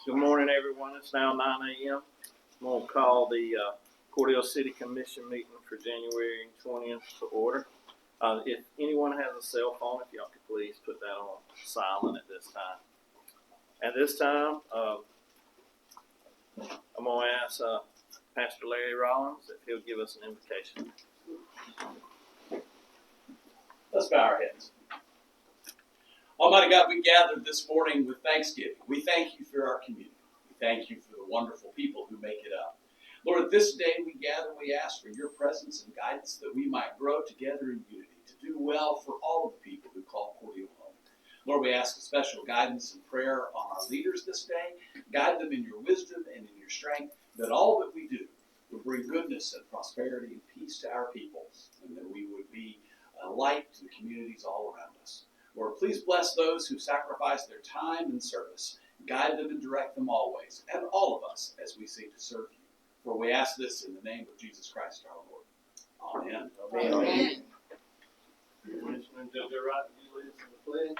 Good morning, everyone. It's now 9 a.m. I'm going to call the Cordele City Commission meeting for January 20th to order. If anyone has a cell phone, if y'all could please put that on silent at this time. At this time, I'm going to ask Pastor Larry Rollins if he'll give us an invocation. Let's bow our heads. Almighty God, we gathered this morning with thanksgiving. We thank you for our community. We thank you for the wonderful people who make it up. Lord, this day we gather, we ask for your presence and guidance that we might grow together in unity, to do well for all of the people who call Cordele home. Lord, we ask a special guidance and prayer on our leaders this day. Guide them in your wisdom and in your strength, that all that we do will bring goodness and prosperity and peace to our people, and that we would be a light to the communities all around us. Lord, please bless those who sacrifice their time and service. Guide them and direct them always, and all of us as we seek to serve you. For we ask this in the name of Jesus Christ our Lord. Amen. Amen. Commissioner Joe Wright, would you lead us in the pledge?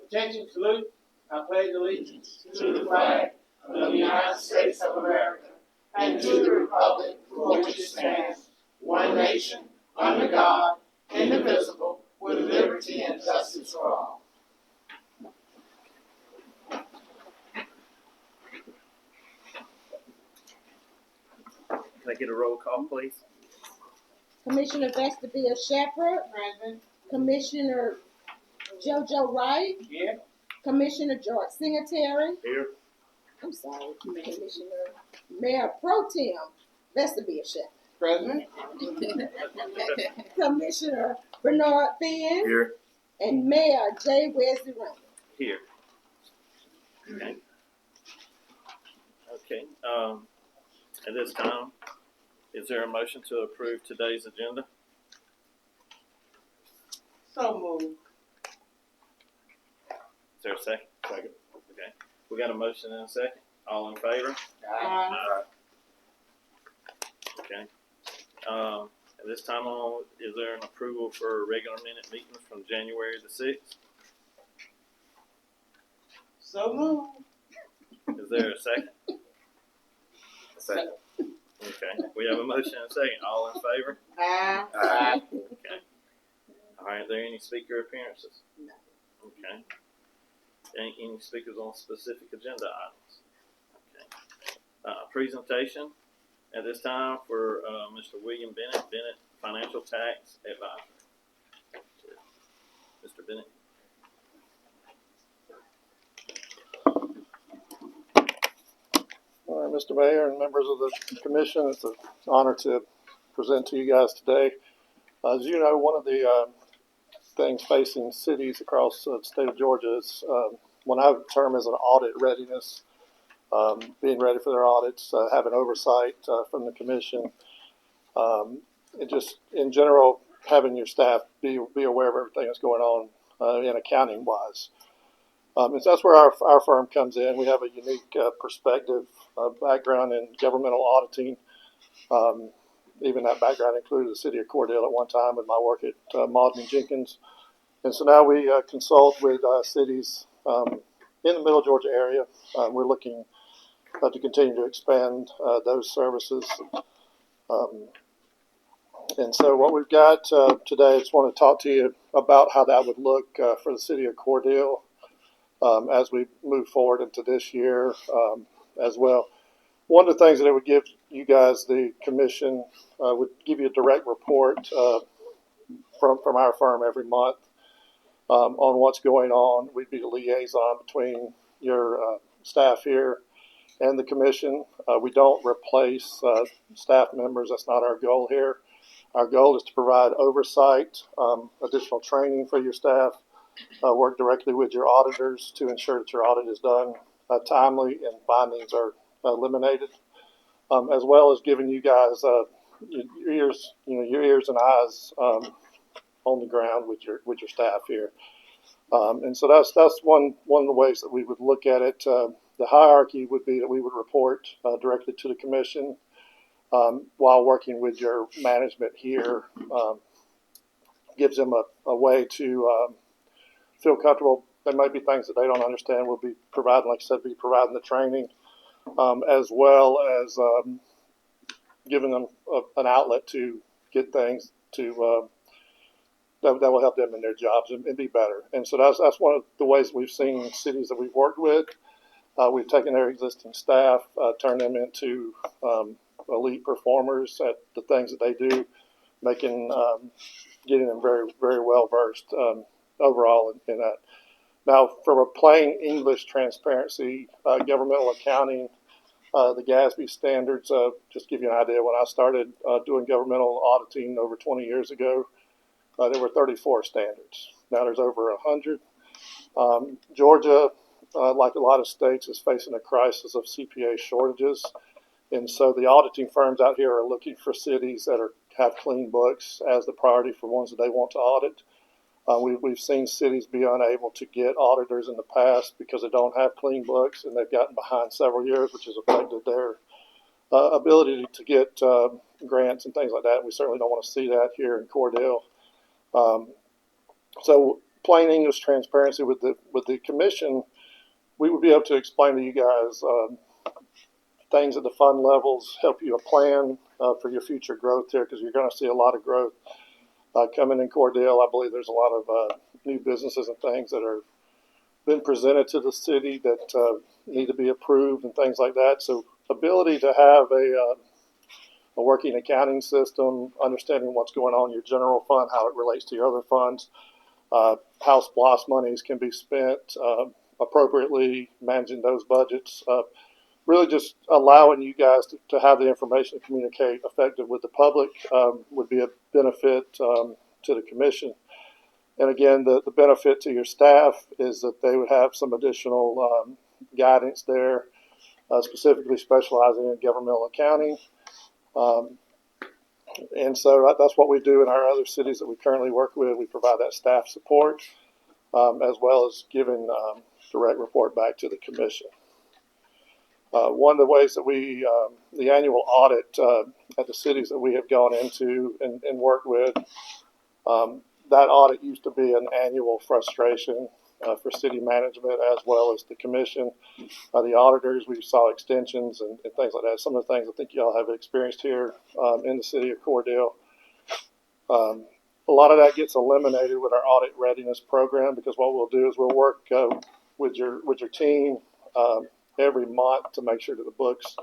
Attention, salute. I pledge allegiance to the flag of the United States of America and to the republic for which it stands, one nation, under God, indivisible, with liberty and justice for all. Can I get a roll call, please? Commissioner Vestibia Shepherd. Present. Commissioner JoJo Wright. Here. Commissioner George Singletary. Here. I'm sorry, Commissioner Mayor Pro Tem Vestibia Shepherd. Present. Commissioner Bernard Finn. Here. And Mayor J. Wesley Randall. Here. Okay. Okay. At this time, is there a motion to approve today's agenda? So moved. Is there a second? Second. Okay. We got a motion and a second. All in favor? Aye. Okay. At this time, is there an approval for regular minute meetings from January the 6th? So moved. Is there a second? Second. Okay. We have a motion and a second. All in favor? Aye. Aye. Okay. All right. Are there any speaker appearances? No. Okay. Any speakers on specific agenda items? Okay. Presentation at this time for Mr. William Bennett, Financial Tax Advisor. Mr. Bennett. All right, Mr. Mayor and members of the commission, it's an honor to present to you guys today. As you know, one of the things facing cities across the state of Georgia is what I would term as an audit readiness, being ready for their audits, having oversight from the commission, and just in general having your staff be aware of everything that's going on in accounting wise. And so that's where our firm comes in. We have a unique perspective, background in governmental auditing. Even that background included the city of Cordele at one time with my work at Mauden and Jenkins. And so now we consult with cities in the Middle Georgia area. We're looking to continue to expand those services. And so what we've got today, I just want to talk to you about how that would look for the city of Cordele as we move forward into this year as well. One of the things that it would give you guys, the commission, would give you a direct report from our firm every month on what's going on. We'd be the liaison between your staff here and the commission. We don't replace staff members. That's not our goal here. Our goal is to provide oversight, additional training for your staff, work directly with your auditors to ensure that your audit is done timely and findings are eliminated, as well as giving you guys your ears and eyes on the ground with your staff here. And so that's one of the ways that we would look at it. The hierarchy would be that we would report directly to the commission while working with your management here. Gives them a way to feel comfortable there might be things that they don't understand. We'll be providing, like I said, providing the training, as well as giving them an outlet to get things to that will help them in their jobs and be better. And so that's one of the ways we've seen cities that we've worked with. We've taken their existing staff, turned them into elite performers at the things that they do, getting them very, very well versed overall in that. Now, from a plain English transparency, governmental accounting, the GASB standards, just to give you an idea, when I started doing governmental auditing over 20 years ago, there were 34 standards. Now there's over 100. Georgia, like a lot of states, is facing a crisis of CPA shortages. And so the auditing firms out here are looking for cities that have clean books as the priority for ones that they want to audit. We've seen cities be unable to get auditors in the past because they don't have clean books, and they've gotten behind several years, which has affected their ability to get grants and things like that. We certainly don't want to see that here in Cordele. So plain English transparency with the commission, we would be able to explain to you guys things at the fund levels, help you a plan for your future growth here, because you're going to see a lot of growth coming in Cordele. I believe there's a lot of new businesses and things that are been presented to the city that need to be approved and things like that. So ability to have a working accounting system, understanding what's going on in your general fund, how it relates to your other funds, how SPLOST monies can be spent appropriately, managing those budgets, really just allowing you guys to have the information to communicate effective with the public would be a benefit to the commission. And again, the benefit to your staff is that they would have some additional guidance there, specifically specializing in governmental accounting. And so that's what we do in our other cities that we currently work with. We provide that staff support as well as giving direct report back to the commission. One of the ways that the annual audit at the cities that we have gone into and worked with, that audit used to be an annual frustration for city management as well as the commission. The auditors, we saw extensions and things like that. Some of the things I think y'all have experienced here in the city of Cordele. A lot of that gets eliminated with our audit readiness program, because what we'll do is we'll work with your team every month to make sure that the books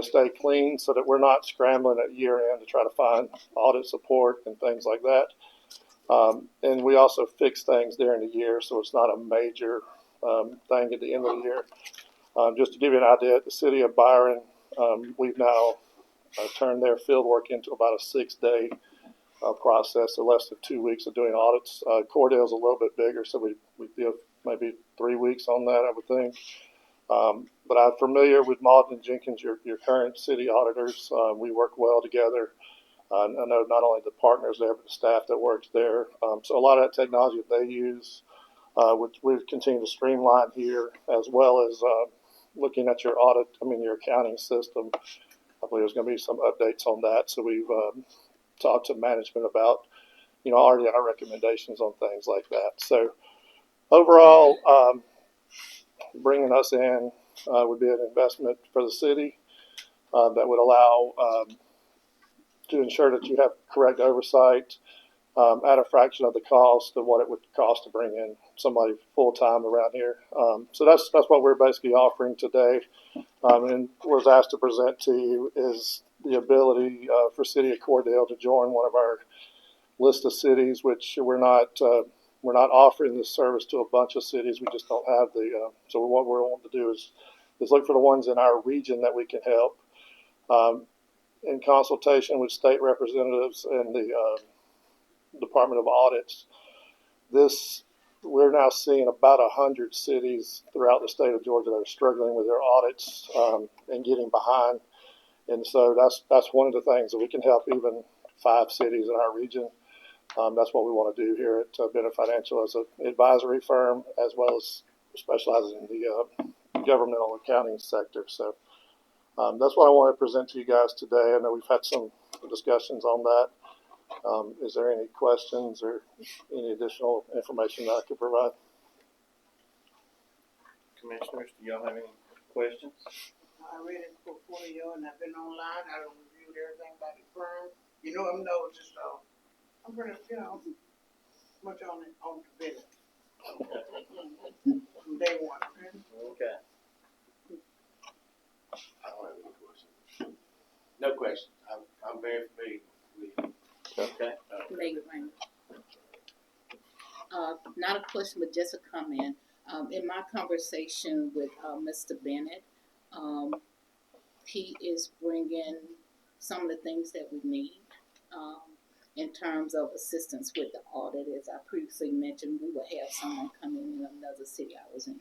stay clean, so that we're not scrambling at year end to try to find audit support and things like that. And we also fix things during the year, so it's not a major thing at the end of the year. Just to give you an idea, at the city of Byron, we've now turned their field work into about a 6-day process, so less than 2 weeks of doing audits. Cordele's a little bit bigger, so we do maybe 3 weeks on that, I would think. But I'm familiar with Malden and Jenkins, your current city auditors. We work well together. I know not only the partners there, but the staff that works there. So a lot of that technology that they use, which we've continued to streamline here, as well as looking at your your accounting system. I believe there's going to be some updates on that. So we've talked to management about, already our recommendations on things like that. So overall, bringing us in would be an investment for the city that would allow to ensure that you have correct oversight at a fraction of the cost of what it would cost to bring in somebody full time around here. So that's what we're basically offering today, and was asked to present to you is the ability for City of Cordele to join one of our list of cities, which we're not offering this service to a bunch of cities. We just don't have the. So what we're wanting to do is look for the ones in our region that we can help. In consultation with state representatives and the Department of Audits, we're now seeing about 100 cities throughout the state of Georgia that are struggling with their audits and getting behind. And so that's one of the things that we can help even 5 cities in our region. That's what we want to do here at Bennett Financial as an advisory firm, as well as specializing in the governmental accounting sector. So that's what I want to present to you guys today. I know we've had some discussions on that. Is there any questions or any additional information that I could provide? Commissioners, do y'all have any questions? I read it portfolio and I've been online, I don't reviewed everything about the firm. You know, I'm just, I'm pretty, much on the business. From day one, okay? Okay. I don't have any questions. No questions. I'm very familiar with. Okay. Megan Raymond. Not a question, but just a comment. In my conversation with Mr. Bennett, he is bringing some of the things that we need in terms of assistance with the audit. As I previously mentioned, we would have someone come in another city I was in.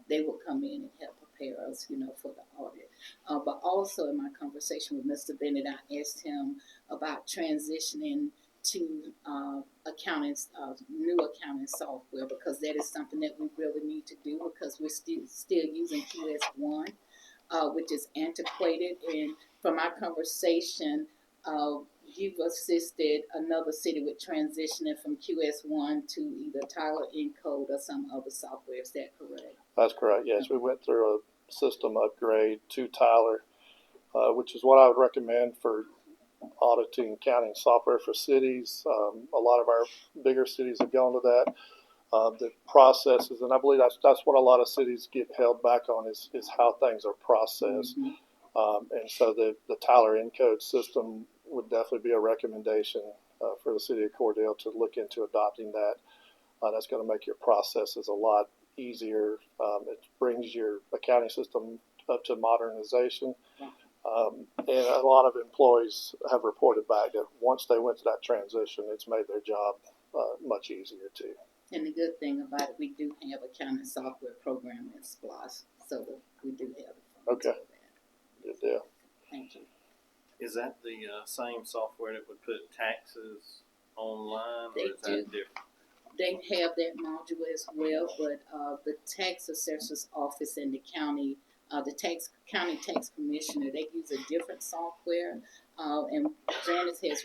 They would come in and help prepare us, for the audit. But also in my conversation with Mr. Bennett, I asked him about transitioning to new accounting software, because that is something that we really need to do, because we're still using QS1, which is antiquated. And from our conversation, you've assisted another city with transitioning from QS1 to either Tyler Encode or some other software. Is that correct? That's correct. Yes, we went through a system upgrade to Tyler, which is what I would recommend for auditing, accounting software for cities. A lot of our bigger cities have gone to that. The processes, and I believe that's what a lot of cities get held back on is how things are processed. And so the Tyler Encode system would definitely be a recommendation for the city of Cordele to look into adopting that. That's going to make your processes a lot easier. It brings your accounting system up to modernization. And a lot of employees have reported back that once they went to that transition, it's made their job much easier too. And the good thing about it, we do have accounting software program in SPLOS, so that we do have the funds Okay. for that. Good deal. Thank you. Is that the same software that would put taxes online, or They is that do. different? They have that module as well, but the tax assessor's office in the county, the county tax commissioner, they use a different software, and Janice has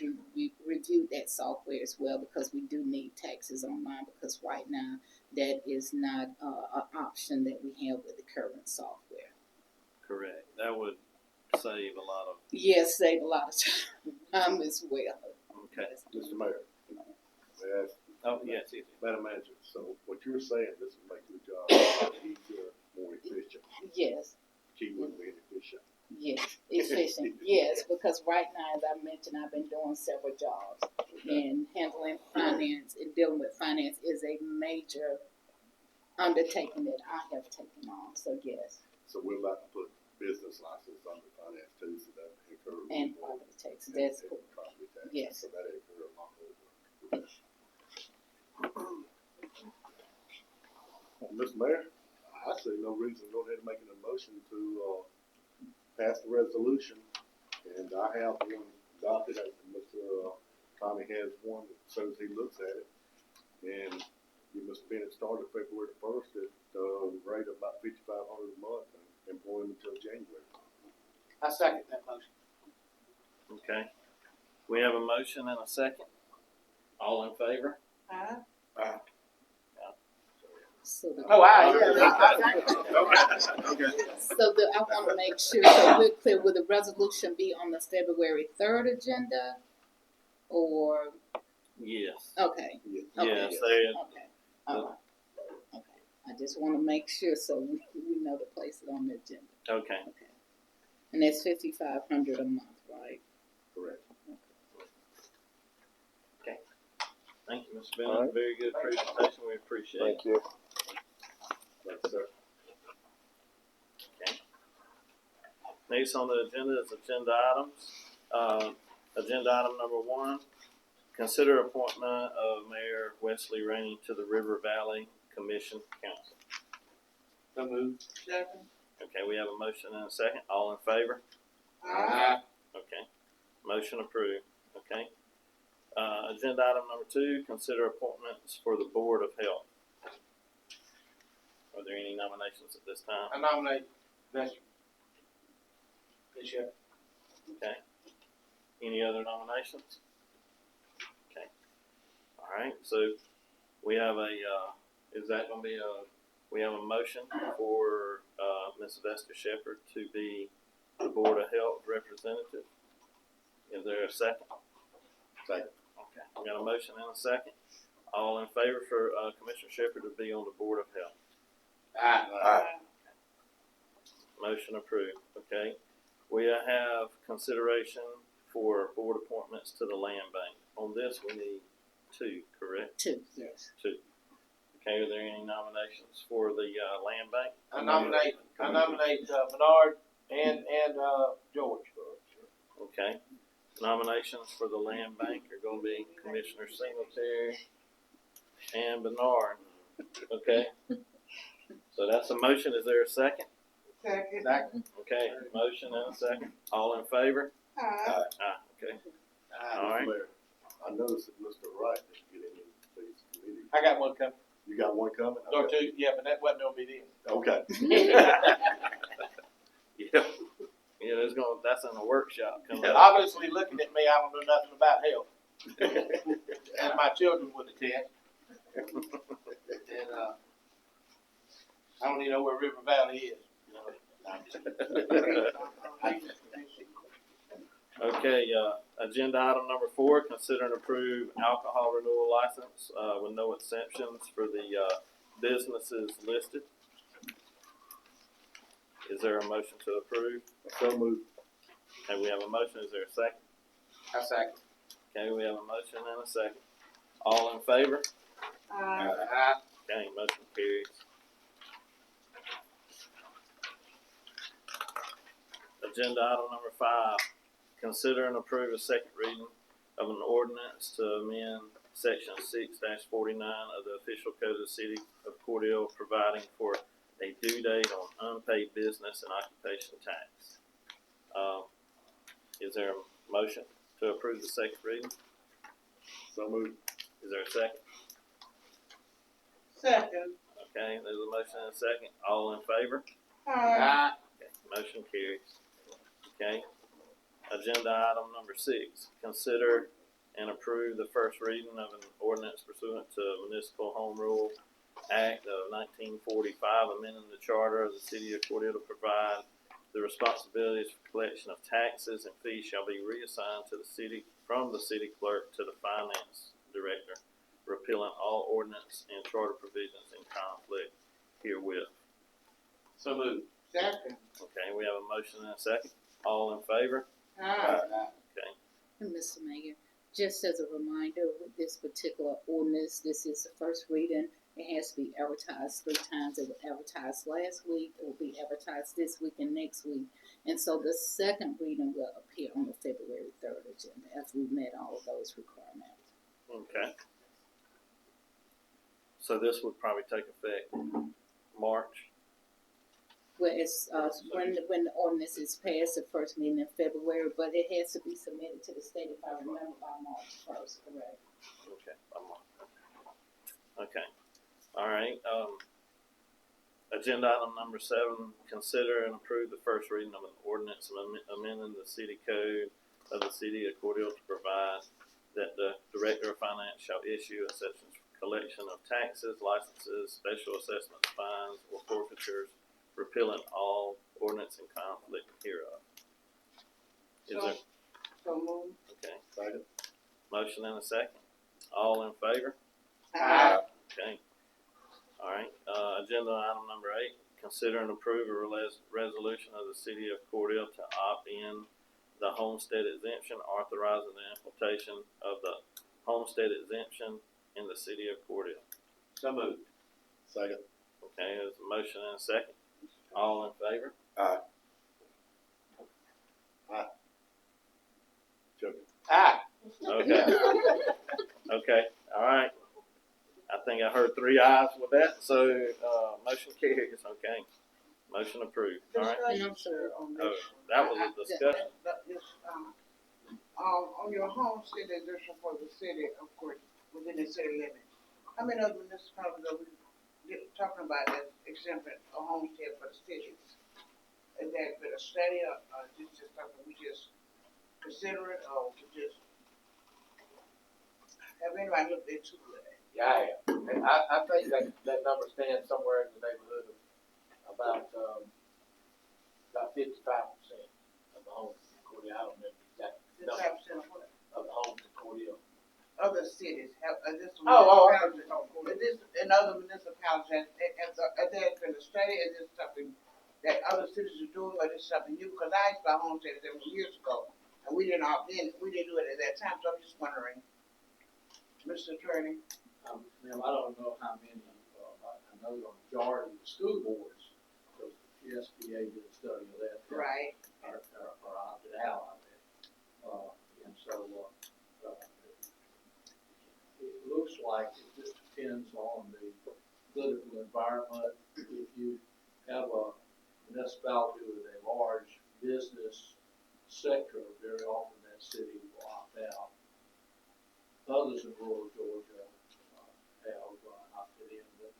reviewed that software as well, because we do need taxes online, because right now that is not an option that we have with the current software. Correct. That would save a lot of. Yes, save a lot of time as well. Okay. Mr. Mayor, may I ask, Oh, yes, yes. Madam Manager, so what you're saying, this will make your job a lot easier, more efficient. Yes. She would be efficient. Yes, efficient. Yes, because right now, as I mentioned, I've been doing several jobs, and handling finance and dealing with finance is a major undertaking that I have taken on. So yes, So we're about to put business license under finance too, so that incurs. and property taxes. That's and cool. property tax. Yes. So that incurs a lot more. Well, Mr. Mayor, I see no reason to go ahead and make an motion to pass the resolution. And I have one adopted, Mr. Tommy has one that shows he looks at it. And you must have been started February 1st at the rate of about $5,500 a month and employ him until January. I second that motion. Okay. We have a motion and a second. All in favor? So the, Oh, I I want to make sure that we're clear. Will the resolution be on the February 3rd agenda, or Yes. okay? Yes. Okay. Yes, they, Okay. All right. Okay. I just want to make sure so we know to place it on the agenda. okay. Okay. And that's $5,500 a month, right? Correct. Thank you, Mr. Bennett. All right. Very good presentation. We appreciate Thank it. you. Thanks, sir. Okay. Next on the agenda is agenda items. Agenda item number 1, consider appointment of Mayor Wesley Rainey to the River Valley Commission Council. So moved. Second. Okay, we have a motion and a second. All in favor? Okay. Motion approved. Okay. Agenda item number 2, consider appointments for the Board of Health. Are there any nominations at this time? I nominate Mr. Bishop. Okay. Any other nominations? Okay. All right. So we have a. Is that going to be We have a motion for, Ms. Vesta Shepherd to be the Board of Health representative. Is there a second? Second. Okay, we got a motion and a second. All in favor for, Commissioner Shepherd to be on the Board of Health? Aye. Motion approved, okay. We have consideration for board appointments to the land bank. On this, we need two, correct? Two, yes. Two. Okay, are there any nominations for the, land bank? I nominate Bernard and George. Okay. Nominations for the land bank are gonna be Commissioner Singletary and Bernard. Okay? So that's a motion. Is there a second? Second. Okay, motion and a second. All in favor? Aye. Okay. All right. I noticed that Mr. Wright didn't get any of these committees. I got one coming. You got one coming? Or two, yeah, but that wasn't gonna be them. Okay. Yeah. Yeah, that's in the workshop coming up. Obviously, looking at me, I don't know nothing about health. And my children would attend. And, I don't even know where River Valley is. Okay, agenda item number 4, consider and approve alcohol renewal license, with no exceptions for the, businesses listed. Is there a motion to approve? So moved. Okay, we have a motion. Is there a second? I second. Okay, we have a motion and a second. All in favor? Aye. Okay, motion carries. Agenda item number 5, consider and approve a second reading of an ordinance to amend section 6-49 of the official code of the city of Cordele, providing for a due date on unpaid business and occupation tax. Is there a motion to approve the second reading? So moved. Is there a second? Second. Okay, there's a motion and a second. All in favor? Aye. Okay, motion carries. Okay. Agenda item number 6, consider and approve the first reading of an ordinance pursuant to Municipal Home Rule Act of 1945, amending the charter of the city of Cordele to provide the responsibilities for collection of taxes and fees shall be reassigned to the city, from the city clerk to the finance director, repealing all ordinance and charter provisions in conflict herewith. So moved. Second. Okay, we have a motion and a second. All in favor? Aye. Okay. And Mr. Mayor, just as a reminder, with this particular ordinance, this is the first reading. It has to be advertised 3 times. It was advertised last week. It will be advertised this week and next week. And so the second reading will appear on the February 3rd agenda as we met all of those requirements. Okay. So this would probably take effect March. Well, it's when the ordinance is passed, the first meeting in February, but it has to be submitted to the state, if I remember, by March 1st, correct? Okay. Okay. All right. Agenda item number 7, consider and approve the first reading of an ordinance amending the city code of the city of Cordele to provide that the director of finance shall issue exceptions for collection of taxes, licenses, special assessments, fines, or forfeitures, repealing all ordinance in conflict hereof. Is there? So moved. Okay. Second. Motion and a second. All in favor? Aye. Okay. All right. Agenda item number 8, consider and approve a resolution of the city of Cordele to opt in the homestead exemption, authorizing the implementation of the homestead exemption in the city of Cordele. So moved. Second. Okay, there's a motion and a second. All in favor? Aye. Joking. Aye. Okay. Okay. All right. I think I heard 3 ayes with that, so motion carries. Okay. Motion approved. All right. Discussion, sir, on Oh, this. that was a discussion. On your homestead exemption for the city, of course, within the city limits. How many other municipalities are we talking about that exemption a homestead for the cities? Is that been a study or just something we just consider it or we just, have anybody looked into that? Yeah, I am. And I think that number stands somewhere in the neighborhood of about 55% of the homes in Cordele. I don't know the exact number 55% of what? of the homes in Cordele. Other cities have, this Oh, is this in other municipalities, are they in the study, is this something that other cities are doing, or is this something new? Because I asked about homestead several years ago, and we didn't opt in, we didn't do it at that time, so I'm just wondering, Mr. Attorney. Ma'am, I don't know how many, I know the majority of the school boards, because the SBA did a study of that. Right. Are opted out of it. And so, it looks like it just depends on the political environment. If you have a municipality with a large business sector, very often that city will opt out. Others in rural Georgia have opted in, but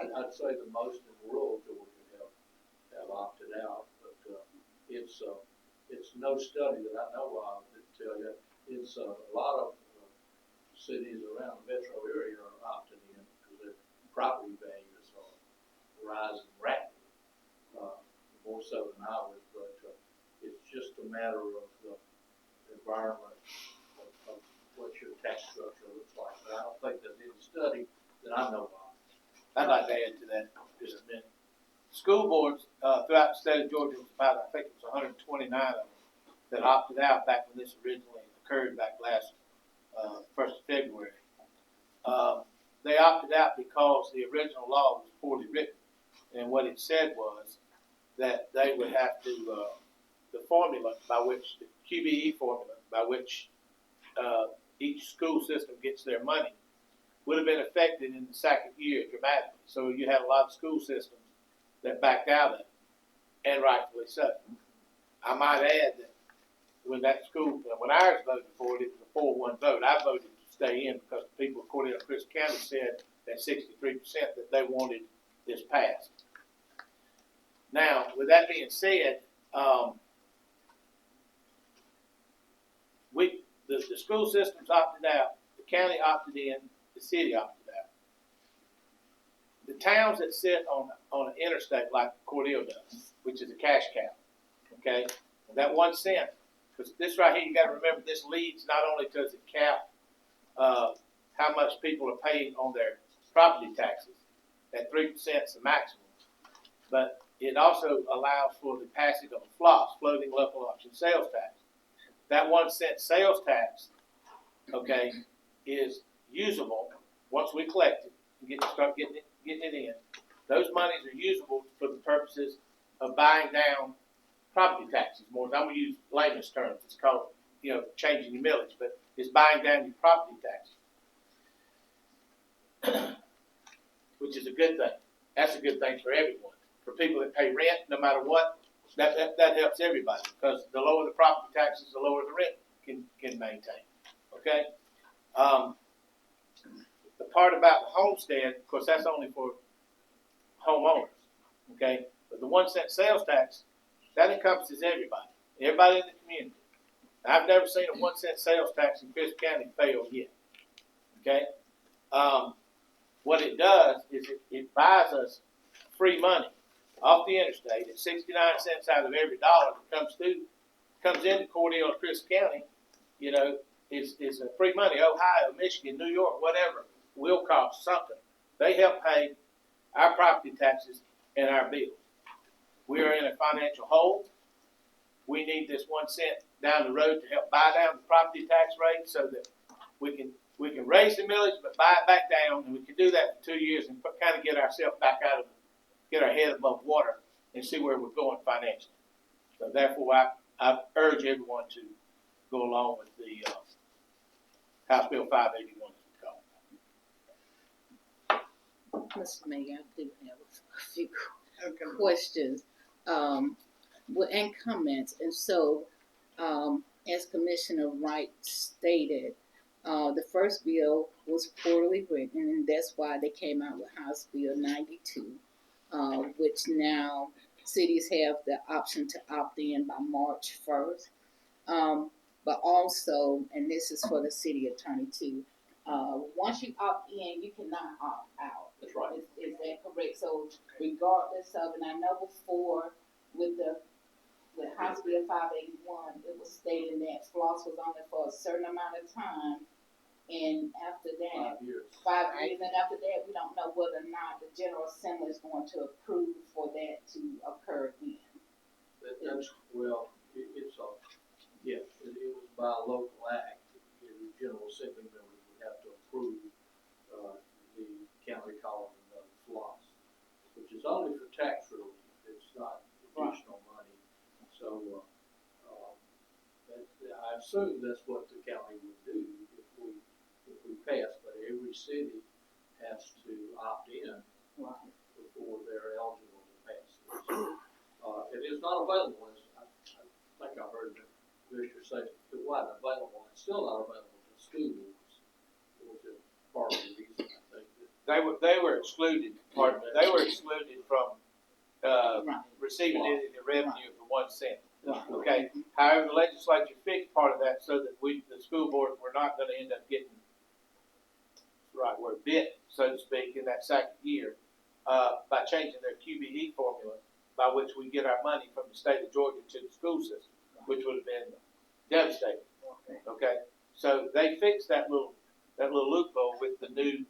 I'd say the most in rural Georgia have opted out. But it's no study that I know of that tell you. It's a lot of cities around the metro area are opting in because their property values are rising rapidly, more so than ours. But it's just a matter of the environment of what your tax structure looks like. But I don't think there's any study that I know of. I'd like to add to that just a minute. School boards throughout the state of Georgia was about, I think it was 129 of them that opted out back when this originally occurred back last 1st of February. They opted out because the original law was poorly written, and what it said was that they would have to the formula by which the QBE formula by which each school system gets their money would have been affected in the second year dramatically. So you had a lot of school systems that backed out of it, and rightfully so. I might add that when ours voted for it, it was a 4-1 vote. I voted to stay in because the people of Cordele and Chris County said that 63% that they wanted this passed. Now, with that being said, the school systems opted out, the county opted in, the city opted out. The towns that sit on an interstate like Cordele does, which is a cash cow, okay, that 1 cent, because this right here, you got to remember, this leads not only does it cap how much people are paying on their property taxes, at 3% is the maximum, but it also allows for the passage of a FLOS, floating local option sales tax. That 1 cent sales tax, okay, is usable once we collect it and start getting it in. Those monies are usable for the purposes of buying down property taxes. More, I'm going to use layman's terms. It's called, changing your millage, but it's buying down your property taxes, which is a good thing. That's a good thing for everyone. For people that pay rent, no matter what, that helps everybody because the lower the property taxes, the lower the rent can maintain. Okay. The part about the homestead, of course, that's only for homeowners. Okay, but the 1 cent sales tax that encompasses everybody in the community. I've never seen a 1 cent sales tax in Chris County fail yet. Okay, what it does is it buys us free money off the interstate at 69 cents out of every dollar that comes into Cordele or Chris County. Is a free money. Ohio, Michigan, New York, whatever will cost something. They help pay our property taxes and our bills. We are in a financial hole. We need this 1 cent down the road to help buy down the property tax rate so that we can raise the millage but buy it back down, and we can do that for 2 years and kind of get ourselves back get our head above water and see where we're going financially. So therefore, I urge everyone to go along with the House Bill 581 as we call it. Mr. Mayor, I do have a few questions and comments. And so, as Commissioner Wright stated, the first bill was poorly written, and that's why they came out with House Bill 92, which now cities have the option to opt in by March 1st. But also, and this is for the city attorney too, once you opt in, you cannot opt out. That's right. Is that correct? So regardless of, and I know before with House Bill 581, it was stating that floss was only for a certain amount of time, and after that, 5 years. 5 years, and after that, we don't know whether or not the General Assembly is going to approve for that to occur again. That's, well, it's a, yes, it was by a local act. The General Assembly members would have to approve, the county calling another floss, which is only for tax relief. It's not additional money. So, I assume that's what the county would do if we pass, but every city has to opt in Right. before they're eligible to pass this. It is not available, as I think I heard the commissioner say, it wasn't available, it's still not available to schools, which is part of the reason, I think, that They were excluded, they were excluded from, Right. receiving any of the revenue of the 1 cent. Right. Okay, however, the legislature fixed part of that so that the school boards were not gonna end up getting, the right word, bit, so to speak, in that second year, by changing their QBE formula, by which we get our money from the state of Georgia to the school system, which would have been devastating. Okay, so they fixed that little loophole with the new,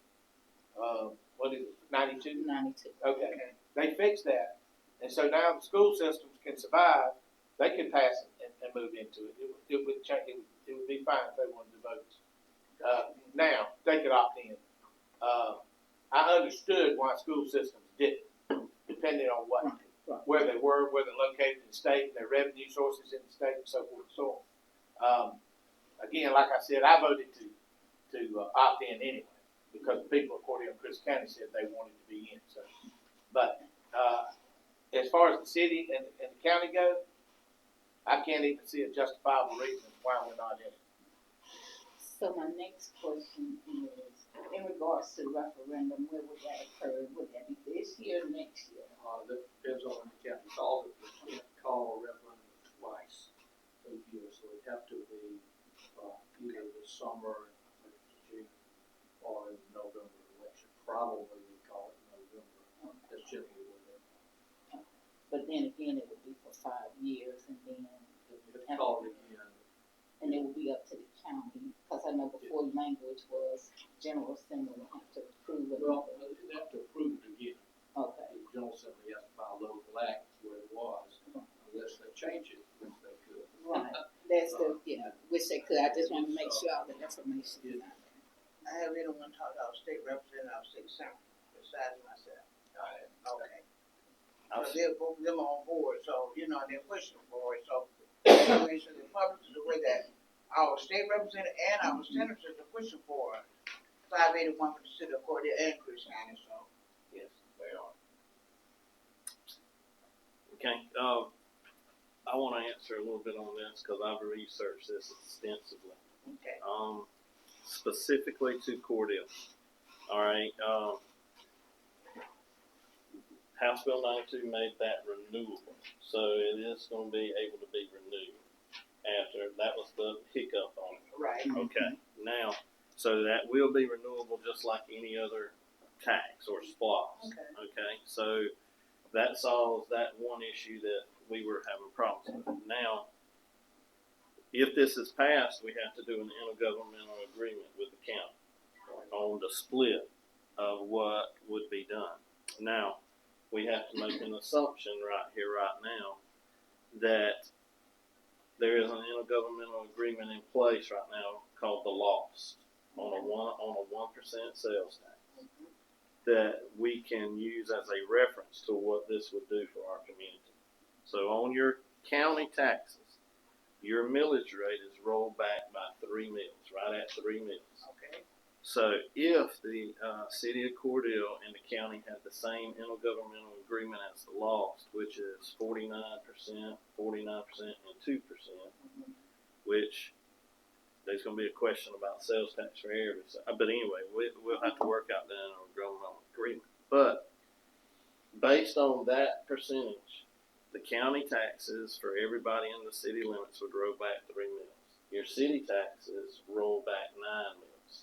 what is it, 92? 92. Okay, they fixed that, and so now the school systems can survive. They could pass it and move into it. It would change. It would be fine if they wanted to vote. Now they could opt in. I understood why school systems didn't, depending on what, where they were, where they're located in the state, and their revenue sources in the state, and so forth and so on. Again, like I said, I voted to opt in anyway because the people of Cordele and Chris County said they wanted to be in. So, but as far as the city and the county go, I can't even see a justifiable reason why we're not in it. So my next question is, in regards to the referendum, where would that occur? Would that be this year or next year? that depends on when the county calls it, we can't call a referendum twice a year, so it'd have to be, either this summer, in June, or in November election, probably we call it November, that's generally what they. But then again, it would be for 5 years, and then You have to call it again. and it would be up to the county. Because I know before language was General Assembly would have to approve it. Well, they'd have to approve it again. Okay. The General Assembly has to file a local act where it was, unless they change it, which they could. Right. That's the, wish they could. I just want to make sure all the information is out there. I have anyone talk to our state representative, our state senator, besides myself? Okay. So they're both of them on board, so, they're pushing for it, so, make sure the public is aware that our state representative and our senators are pushing for 581 for the city of Cordele and Chris County, so, yes, they are. Okay, I want to answer a little bit on this because I've researched this extensively. Okay. Specifically to Cordele. All right. House Bill 92 made that renewable, so it is going to be able to be renewed after. That was the hiccup on it. Right. Okay. Now, so that will be renewable just like any other tax or SPLOS. Okay. So that solves that one issue that we were having problems with. Now, if this is passed, we have to do an intergovernmental agreement with the county on the split of what would be done. Now, we have to make an assumption right here, right now, that there is an intergovernmental agreement in place right now called the LOST on a 1% sales tax that we can use as a reference to what this would do for our community. So on your county taxes, your millage rate is rolled back by 3 mills, right at 3 mills. Okay. So if the city of Cordele and the county had the same intergovernmental agreement as the LOST, which is 49%, 49%, and 2%, which there's going to be a question about sales tax for every. But anyway, we'll have to work out that intergovernmental agreement. But based on that percentage, the county taxes for everybody in the city limits would roll back 3 mills. Your city taxes roll back 9 mills.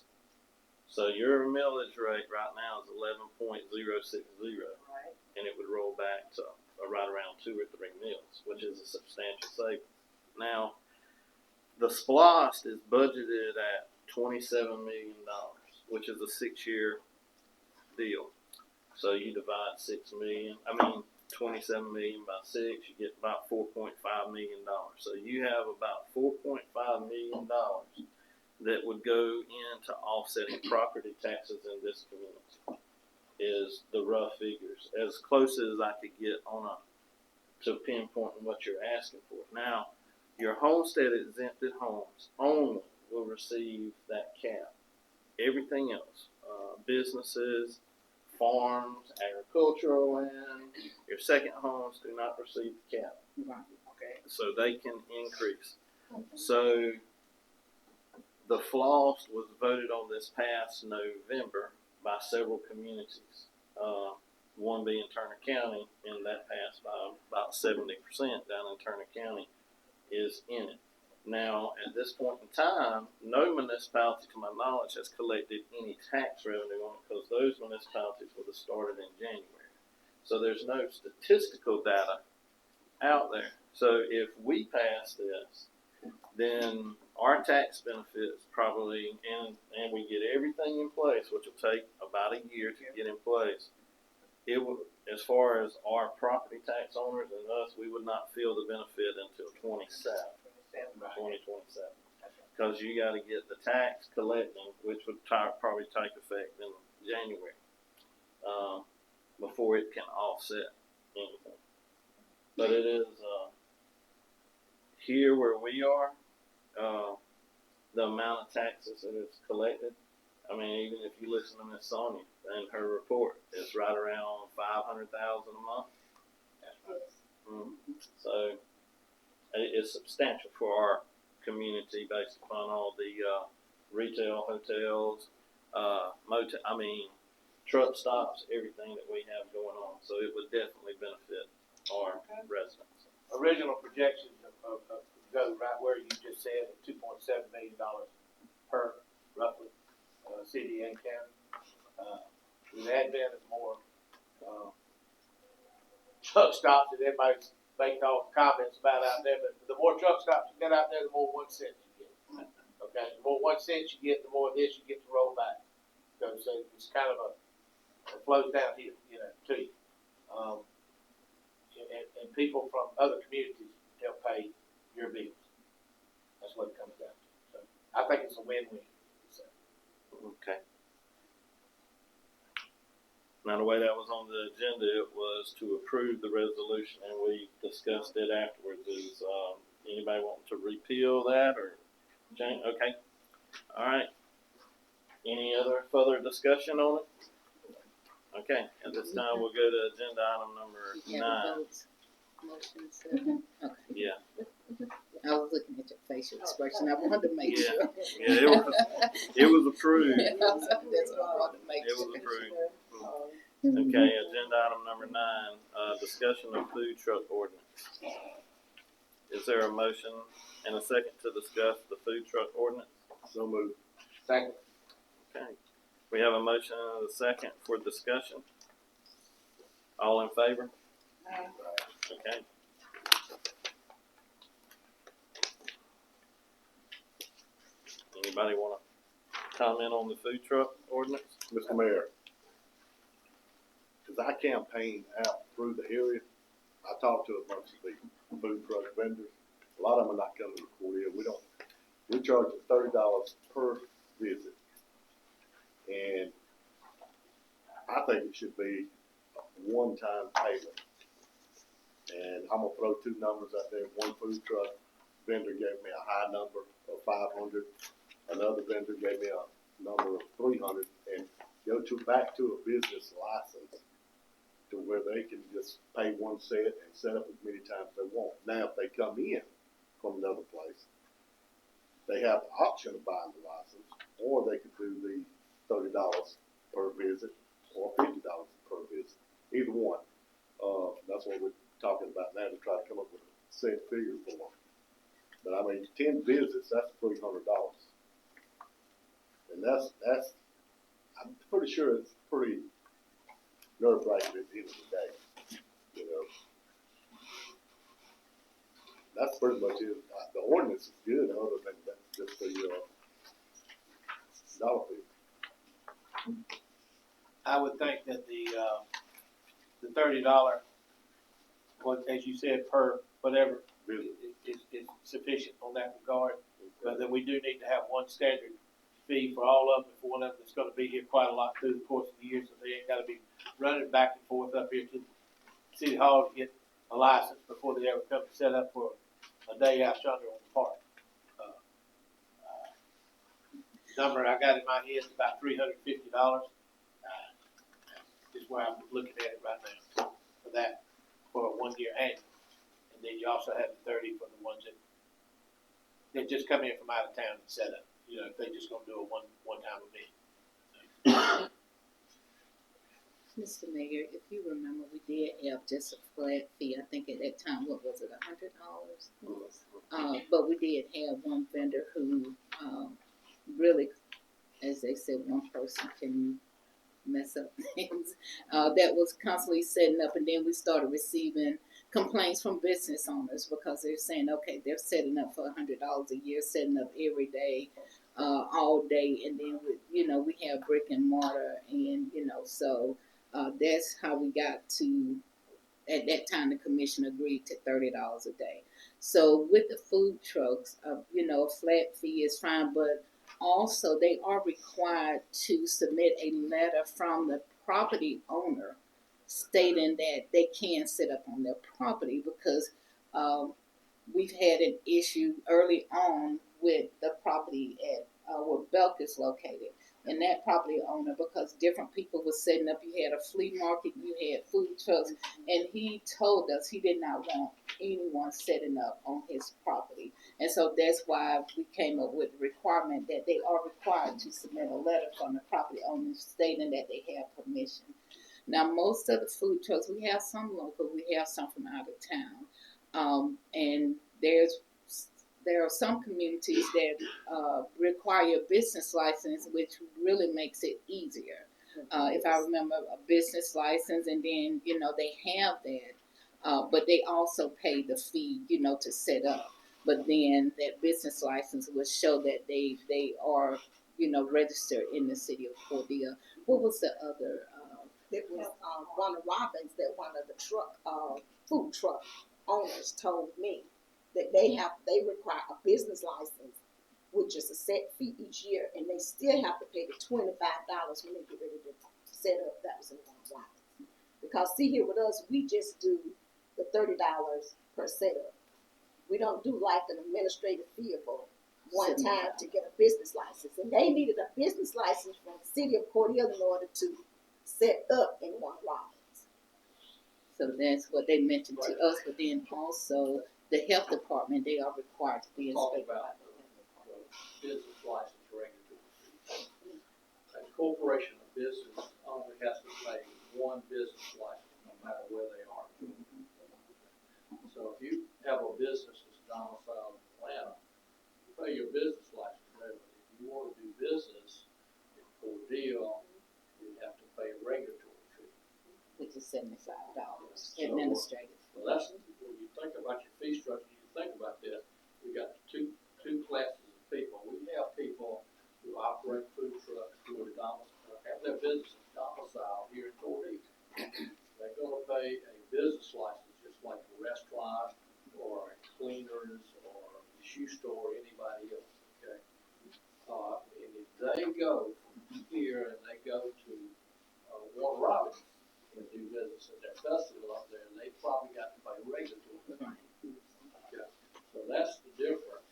So your millage rate right now is 11.060, Right. and it would roll back to right around 2 or 3 mills, which is a substantial saving. Now, the SPLOST is budgeted at $27 million, which is a 6-year deal. So you divide 27 million by 6, you get about $4.5 million. So you have about $4.5 million that would go into offsetting property taxes in this community. Is the rough figures, as close as I could get to pinpointing what you're asking for. Now, your homestead exempted homes only will receive that cap. Everything else, businesses, farms, agricultural land, your second homes do not receive the cap. Right. Okay. So they can increase. So the floss was voted on this past November by several communities. One being Turner County, and that passed by about 70% down in Turner County is in it. Now, at this point in time, no municipality, to my knowledge, has collected any tax revenue on it because those municipalities would have started in January. So there's no statistical data out there. So if we pass this, then our tax benefits probably, and we get everything in place, which will take about a year to get in place. It will, as far as our property tax owners and us, we would not feel the benefit until 2027. Because you got to get the tax collecting, which would probably take effect in January, before it can offset anything. But it is here where we are, the amount of taxes that is collected. I mean, even if you listen to Miss Sonia and her report, it's right around $500,000 a month. So it's substantial for our community based upon all the retail, hotels, truck stops, everything that we have going on. So it would definitely benefit our residents. Original projections of go right where you just said, at $2.7 million per, roughly, city and county. With the advent of more truck stops that everybody's making all the comments about out there, but the more truck stops you get out there, the more 1 cent you get. Okay, the more 1 cent you get, the more of this you get to roll back. So it's kind of it flows down here, to you. And people from other communities help pay your bills. That's what it comes down to. So I think it's a win-win. So. Okay. Now, the way that was on the agenda, it was to approve the resolution, and we discussed it afterwards. Is anybody wanting to repeal that or change? Okay. All right. Any other further discussion on it? Okay. At this time, we'll go to agenda item number 9. Motion second. Okay. Yeah. I was looking at your facial expression. I wanted to make sure. Yeah, it was approved. That's what I wanted to make It sure. was approved. Okay, agenda item number 9, discussion of food truck ordinance. Is there a motion and a second to discuss the food truck ordinance? So moved. Second. Okay. We have a motion and a second for discussion. All in favor? Okay. Anybody want to comment on the food truck ordinance? Mr. Mayor, as I campaign out through the area, I talk to a bunch of the food truck vendors. A lot of them are not coming to Cordele. We charge $30 per visit. And I think it should be a one-time payment. And I'm gonna throw 2 numbers out there. One food truck vendor gave me a high number of 500. Another vendor gave me a number of 300, and go back to a business license to where they can just pay 1 cent and set up as many times as they want. Now, if they come in from another place, they have the option of buying the license, or they could do the $30 per visit or $50 per visit. Either one. That's what we're talking about now, to try to come up with a set figure for them. But I mean, 10 visits, that's $300. And that's I'm pretty sure it's pretty nerve-wracking at the end of the day, you know. That's pretty much it. The ordinance is good, other than that, just the, dollar fee. I would think that the $30, what, as you said, per whatever, is sufficient on that regard. But then we do need to have one standard fee for all of them, if one of them is gonna be here quite a lot through the course of the year, so they ain't gotta be running back and forth up here to City Hall to get a license before they ever come to set up for a day out yonder on the park. Number I got in my head is about $350. Is where I'm looking at it right now for that, for a 1 year annual. And then you also have the 30 for the ones that just come in from out of town and set up. You know, if they just gonna do a one time event. Mr. Mayor, if you remember, we did have just a flat fee. I think at that time, what was it, $100? But we did have one vendor who really, as they said, one person can mess up things. That was constantly setting up, and then we started receiving complaints from business owners because they're saying, okay, they're setting up for $100 a year, setting up every day, all day, and then we have brick and mortar, and so that's how we got to. At that time, the commission agreed to $30 a day. So with the food trucks, a flat fee is fine, but also they are required to submit a letter from the property owner stating that they can set up on their property, because we've had an issue early on with the property at where Belk is located. And that property owner, because different people were setting up, you had a flea market, you had food trucks, and he told us he did not want anyone setting up on his property. And so that's why we came up with the requirement that they are required to submit a letter from the property owner stating that they have permission. Now, most of the food trucks, we have some local, we have some from out of town, and there are some communities that require a business license, which really makes it easier. If I remember, a business license, and then they have that, but they also pay the fee, to set up. But then that business license will show that they are, registered in the city of Cordele. What was the other? It was one of Robbins that one of the food truck owners told me that they require a business license, which is a set fee each year, and they still have to pay the $25 when they get ready to set up. That was in one of Robbins. Because see, here with us, we just do the $30 per setup. We don't do like an administrative fee for one time to get a business license, and they needed a business license from the city of Cordele in order to set up in one Robbins. So that's what they mentioned to us, but then also the health department, they are required to be inspected by the health department. Business license regulatory. A corporation or business only has to pay one business license, no matter where they are. So if you have a business that's domiciled in Atlanta, you pay your business license revenue. If you want to do business in Cordele, you have to pay a regulatory fee, which is $75 administrative. So that's when you think about your fee structure. You think about this. We got two classes of people. We have people who operate food trucks who are have their business domiciled here in Cordele. They're going to pay a business license just like a restaurant or a cleaners or a shoe store or anybody else. Okay, and if they go from here and they go to Warner Robins and do business at their festival up there, they probably got to pay regulatory. Okay, so that's the difference.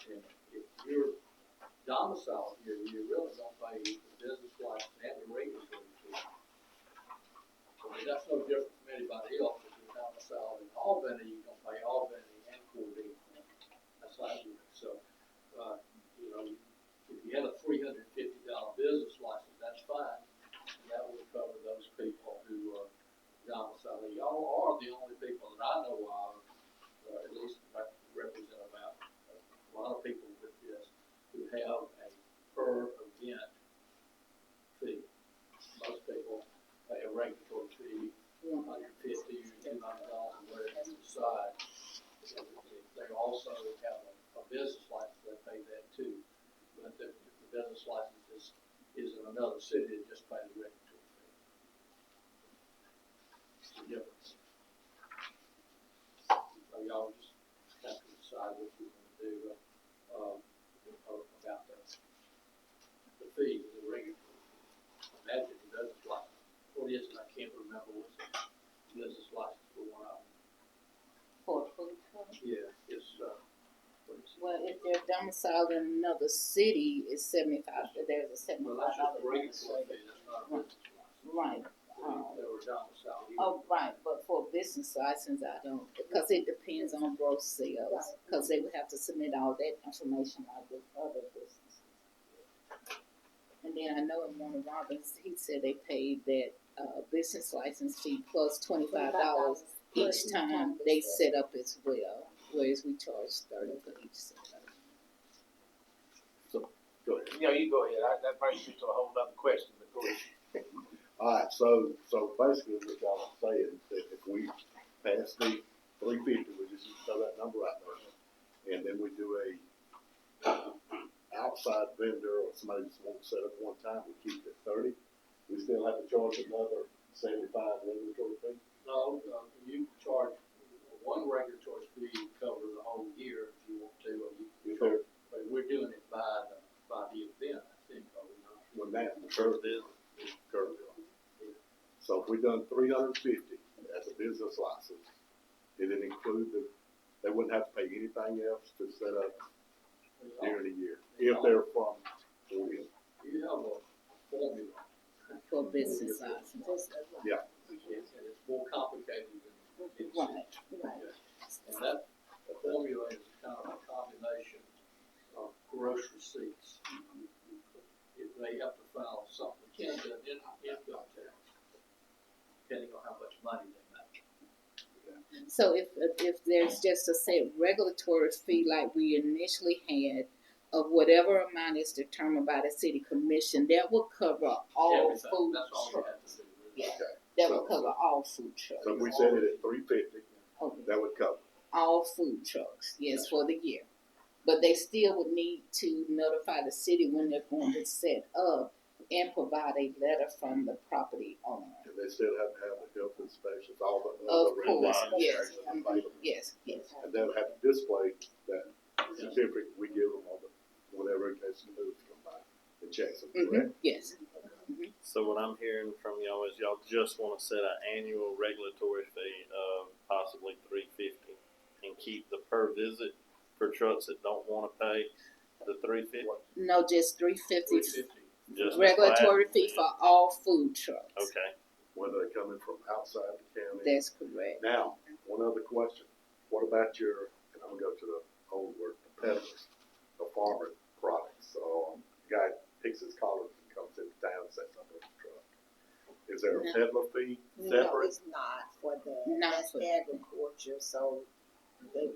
And if you're domiciled here, you really don't pay the business license and the regulatory fee. I mean, that's no different from anybody else. If you're domiciled in Albany, you're going to pay Albany and Cordele. That's how it works. So, if you had a $350 business license, that's fine. And that would cover those people who are domiciled. Y'all are the only also have a business license, they pay that too. But if the business license is in another city, it just pays the regulatory fee. It's the difference. So y'all just have to decide what you want to do, about the fee, the regulatory fee. Imagine the business license. What is it? I can't remember what's the business license for one of them. For a food truck? Yeah, it's, what is it? Well, if they're domiciled in another city, it's 75, there's a Well, that's just $75 a regulatory administrative. fee, that's not a business license. Right. They were domiciled here. Oh, right, but for a business license, I don't, because it depends on gross sales, because they would have to submit all that information like with other businesses. And then I know in Warner Robins, he said they paid that, business license fee plus $25 each time they set up as well, whereas we charge $30 for each setup. Go ahead. Yeah, you go ahead. That brings me to a whole other question, but go ahead. Alright, so basically what y'all are saying is that if we pass the 350, we just throw that number out there, and then we do a outside vendor or somebody just won't set up one time, we keep it at 30, we still have to charge another 75 regulatory fee? No, you charge one regulatory fee to cover the whole year if you want to, or you can If charge, there, but we're doing it by the event, I think, are we not? when that, the curve is. So if we done 350 as a business license, did it include they wouldn't have to pay anything else to set up during the year, if they're from Cordele? You have a formula. For business license. Yeah. And it's more complicated than it seems. Right. And that, the formula is kind of a combination of gross receipts. If they have to file something, can be an income tax, depending on how much money they make. So if there's just a set regulatory fee like we initially had, of whatever amount is determined by the city commission, that will cover all Everything, food that's all you have trucks. to do. Yeah, Okay. that will cover all food trucks. So if we set it at 350, Okay. that would cover. All food trucks, yes, for the year. But they still would need to notify the city when they're going to set up and provide a letter from the property owner. And they still have to have the health inspections, all the Of other course, yes, regulations available. yes. And they'll have to display that certificate we give them on the, whatever in case the news come by and checks them, correct? Yes. So what I'm hearing from y'all is y'all just wanna set an annual regulatory fee of possibly $350 and keep the per visit for trucks that don't wanna pay the $350. No, just $350 Just regulatory flat. fee for all food trucks. Okay. Whether they're coming from outside the county. That's correct. Now, one other question. What about your, and I'm gonna go to the old word, the peddlers, the farmer products? So, guy picks his collars and comes into town and sets up a truck. Is there a No. peddler fee No, separate? it's not for that. Not That's for that. agriculture, so they,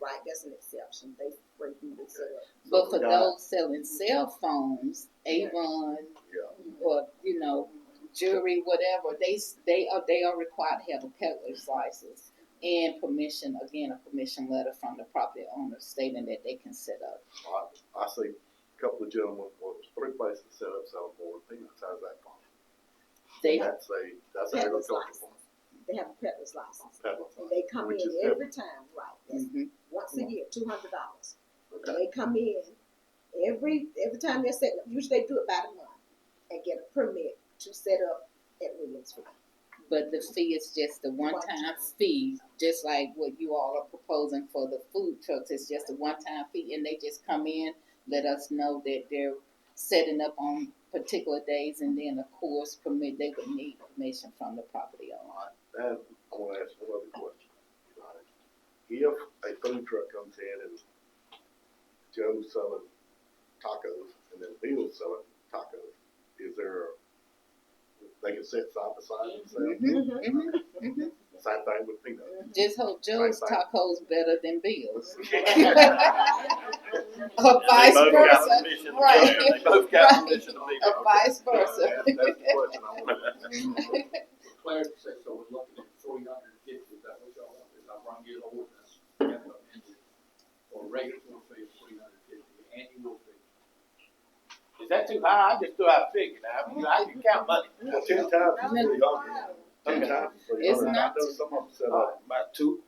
right, that's an exception. They free you to set up. But for the guy- those selling cell phones, Avon, Yeah. or jewelry, whatever, they are required to have a peddler's license and permission letter from the property owner stating that they can set up. I see a couple of gentlemen, well, there's 3 places set up selling board peanuts. How's that fun? They That's Peddler's agricultural. license. They have a peddler's license. Peddler's And they come Which in is every time, right, that's Mhm. once a year, $200. And Okay. they come in every time they're setting up, usually they do it by the month, and get a permit to set up at Williamsville. But the fee is just a one-time fee, just like what you all are proposing for the food trucks. It's just a one-time fee, and they just come in, let us know that they're setting up on particular days, and then of course they would need permission from the property owner. Alright, and I wanna ask one other question. Alright. If a food truck comes in and Joe's selling tacos and then Bill's selling tacos, is there, they can sit side by side and sell? Same thing with peanuts. Just hope Joe's Same thing. tacos better than Bill's. And Or vice they both got versa, permission to right. do it. They both got Right. permission to be Or there. vice versa. That's the question I want to ask. Clarence said, so we're looking at 350, is that what y'all want? Is I bring you the ordinance? You have to amend it. regular fee of $350, annual fee. Is that too high? I just threw out a figure now. I can count money. Well, 10 times is 300. 10 Okay. times is It's 300. I not know some of them set up. About two.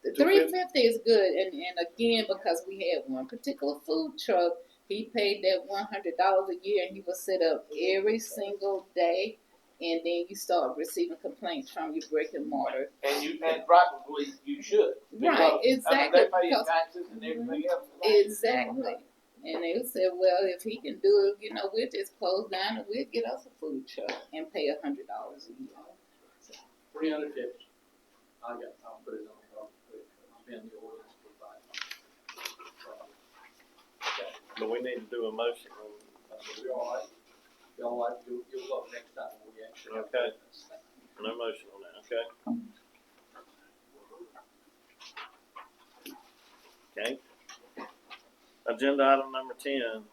The 250? 350 is good, and again, because we had one particular food truck, he paid that $100 a year, and he was set up every single day, and then you start receiving complaints from your brick and mortar. And probably you should. Right, exactly, They pay because- taxes and everything else. Exactly. And they said, well, if he can do it, we'll just close down and we'll get us a food truck and pay $100 a year. 350. I'll put it on, it's been the ordinance provided. But we need to do a motion on, We all right? Y'all like, you'll vote next time when we actually have. Okay. this. no motion on that, okay? Okay. Agenda item number 10,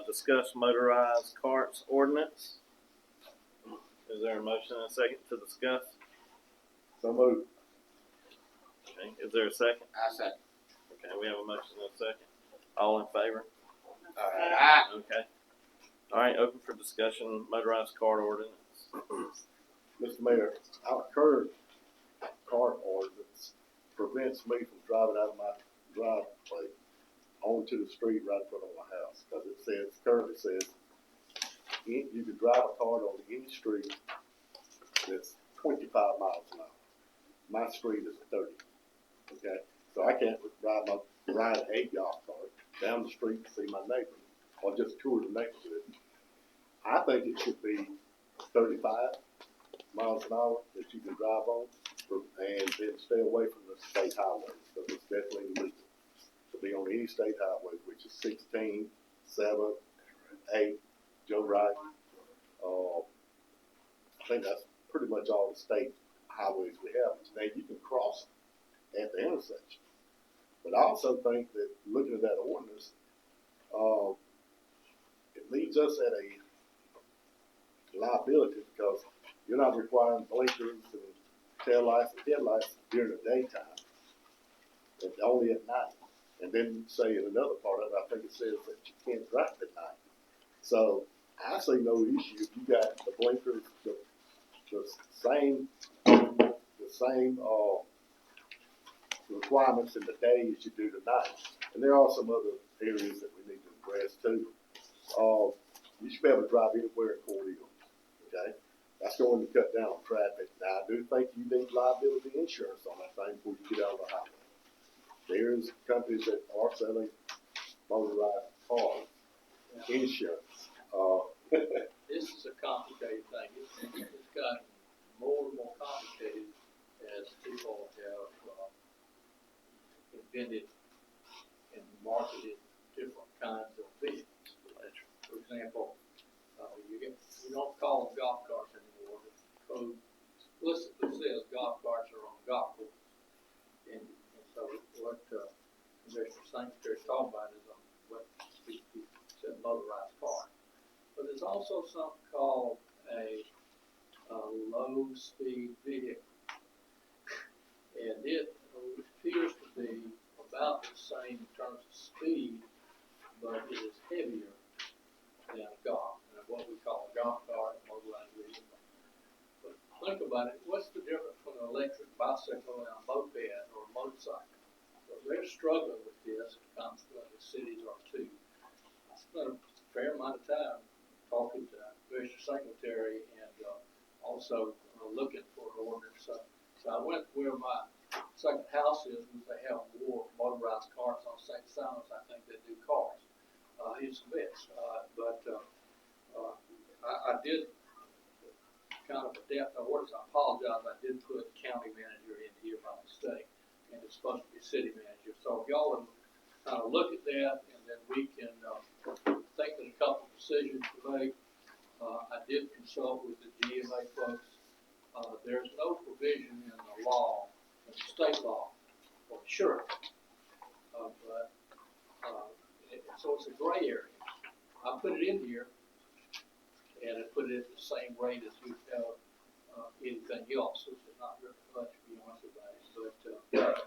discuss motorized carts ordinance. Is there a motion and a second to discuss? So moved. Okay, is there a second? I say. Okay, we have a motion and a second. All in favor? Okay. All right, open for discussion, motorized cart ordinance. Mr. Mayor, our current cart ordinance prevents me from driving out of my driveway onto the street right in front of my house. Because currently says, you can drive a cart on any street that's 25 miles an hour. My street is 30, okay? So I can't ride a golf cart down the street to see my neighbor or just tour the neighborhood. I think it should be 35 miles an hour that you can drive on, and then stay away from the state highways, because it's definitely illegal to be on any state highway, which is 16, 7, 8, Joe Wright. I think that's pretty much all the state highways we have. Now, you can cross at the intersection. But I also think that looking at that ordinance, it leaves us at a liability, because you're not requiring blinkers and taillights and headlights during the daytime. It's only at night. And then say in another part of it, I think it says that you can't drive at night. So I see no issue if you got the blinkers, the same requirements in the day as you do the night. And there are some other areas that we need to address too. You should be able to drive anywhere in Cordele, okay? That's going to cut down on traffic. Now, I do think you need liability insurance on that thing before you get out of the highway. There's companies that are selling motorized cars insurance. This is a complicated thing. It's gotten more and more complicated as people have invented and marketed different kinds of vehicles. For example, you don't call them golf carts anymore. The code explicitly says golf carts are on golf courses. And so what Commissioner St. talking about is what he said motorized car. But there's also something called a low-speed vehicle. And it appears to be about the same in terms of speed, but it is heavier than a golf, and what we call a golf cart, a motorized vehicle. But think about it, what's the difference between an electric bicycle and a moped or a motorcycle? Well, they're struggling with this, consequently cities are too. I spent a fair amount of time talking to Commissioner Secretary and also looking for an ordinance. So I went where my second house is, because they have more motorized cars on St. Simon's. I think they do cars. He's a mess. But I did kind of adapt my orders. I apologize. I did put county manager in here by mistake, and it's supposed to be city manager. So if y'all would kind of look at that, and then we can think of a couple of decisions to make. I did consult with the GMA folks. There's no provision in the law, in the state law, for insurance. So it's a gray area. I put it in here, and I put it at the same rate as we have anything else, which is not very much, to be honest about it. But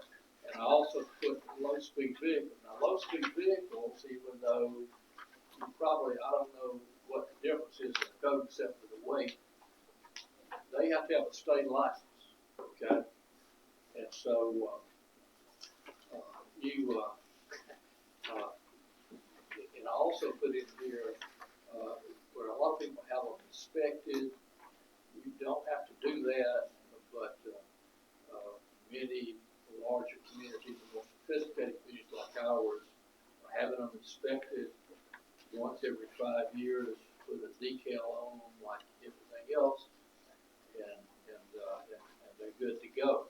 and I also put low-speed vehicles. Now, low-speed vehicles, even though you probably, I don't know what the difference is in the code except for the weight, they have to have a state license, okay? And so, and I also put in here, where a lot of people have them inspected, you don't have to do that, but, many larger communities, and more sophisticated communities like ours, are having them inspected once every 5 years with a decal on them like everything else, and they're good to go.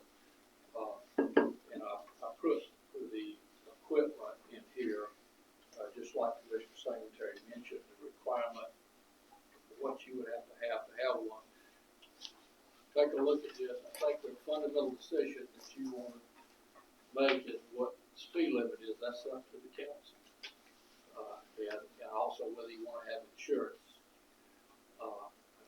And I put the equipment in here, just like the Commissioner Secretary mentioned, the requirement of what you would have to have one. Take a look at this. I think the fundamental decision that you want to make is what the speed limit is. That's up to the council. And also whether you want to have insurance. I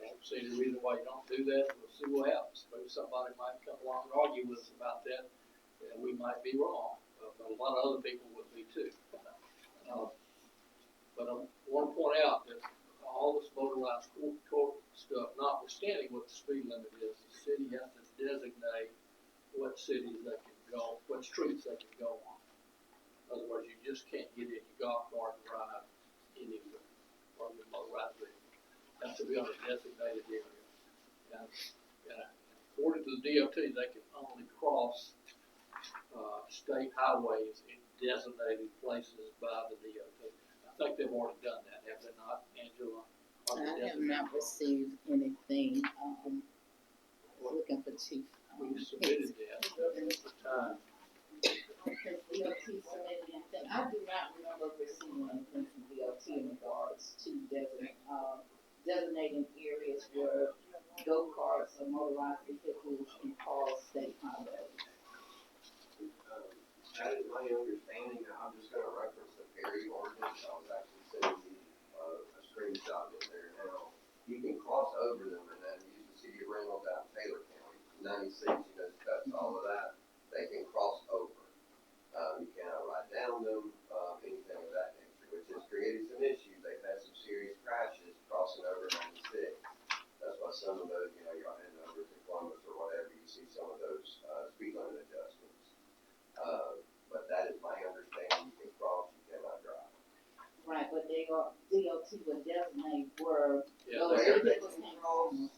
don't see any reason why you don't do that. We'll see what happens. Maybe somebody might come along and argue with us about that, and we might be wrong. But a lot of other people would be too. But I want to point out that all this motorized court stuff, notwithstanding what the speed limit is, the city has to designate what cities they can go, what streets they can go on. In other words, you just can't get in your golf cart and ride anywhere or your motorized vehicle. It has to be on a designated area. And according to the DOT, they can only cross state highways in designated places by the DOT. I think they've already done that, have they not, Angela? I have not received anything, looking for Chief. We submitted that at the time. Has DOT submitted anything? I do not remember receiving anything from DOT in regards to designating areas where go-karts or motorized vehicles can cross state highways. That is my understanding. I'm just gonna reference the Perry ordinance. I was actually sending you a screenshot in there now. You can cross over them and then use the city of Reynolds out in Taylor County. 96, cuts all of that. They can cross over. You cannot ride down them, anything of that nature, which has created some issues. They've had some serious crashes crossing over 96. That's why some of those, you're heading over to Columbus or whatever, you see some of those speed limit adjustments. But that is my understanding. You can cross, you cannot drive. Right, but DOT would designate where Yeah, those There they vehicles can can cross. cross.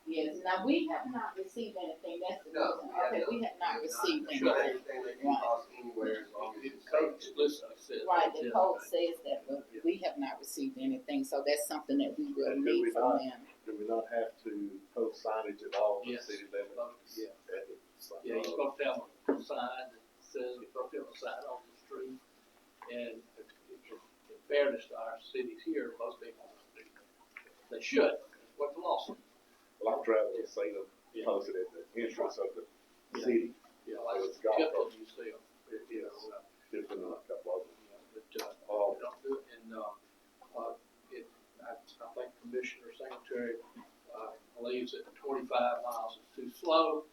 Yes, now we have not received anything, that's the reason, okay, we have not received Sure, anything. anything they can cross anywhere as long as The it's code safe. explicitly says. Right, the code designate. says that, but we have not received anything, so that's something that we will And do need we from not- them. Do we not have to post signage at all in Yes. city limits? Yeah. At the sign? Yeah, you're supposed to have a sign that says, you're supposed to have a sign on the street. And in fairness to our cities here, most people don't do that. They should, that's what the law says. Well, I've traveled to see them Yeah. posted at the entrance of the Yeah. city. Yeah, like It's golf Tipton, cart. you see them. Yes. Just in a couple of them. But, they Oh, don't do it, and, I think Commissioner Secretary, believes that 25 miles is too slow.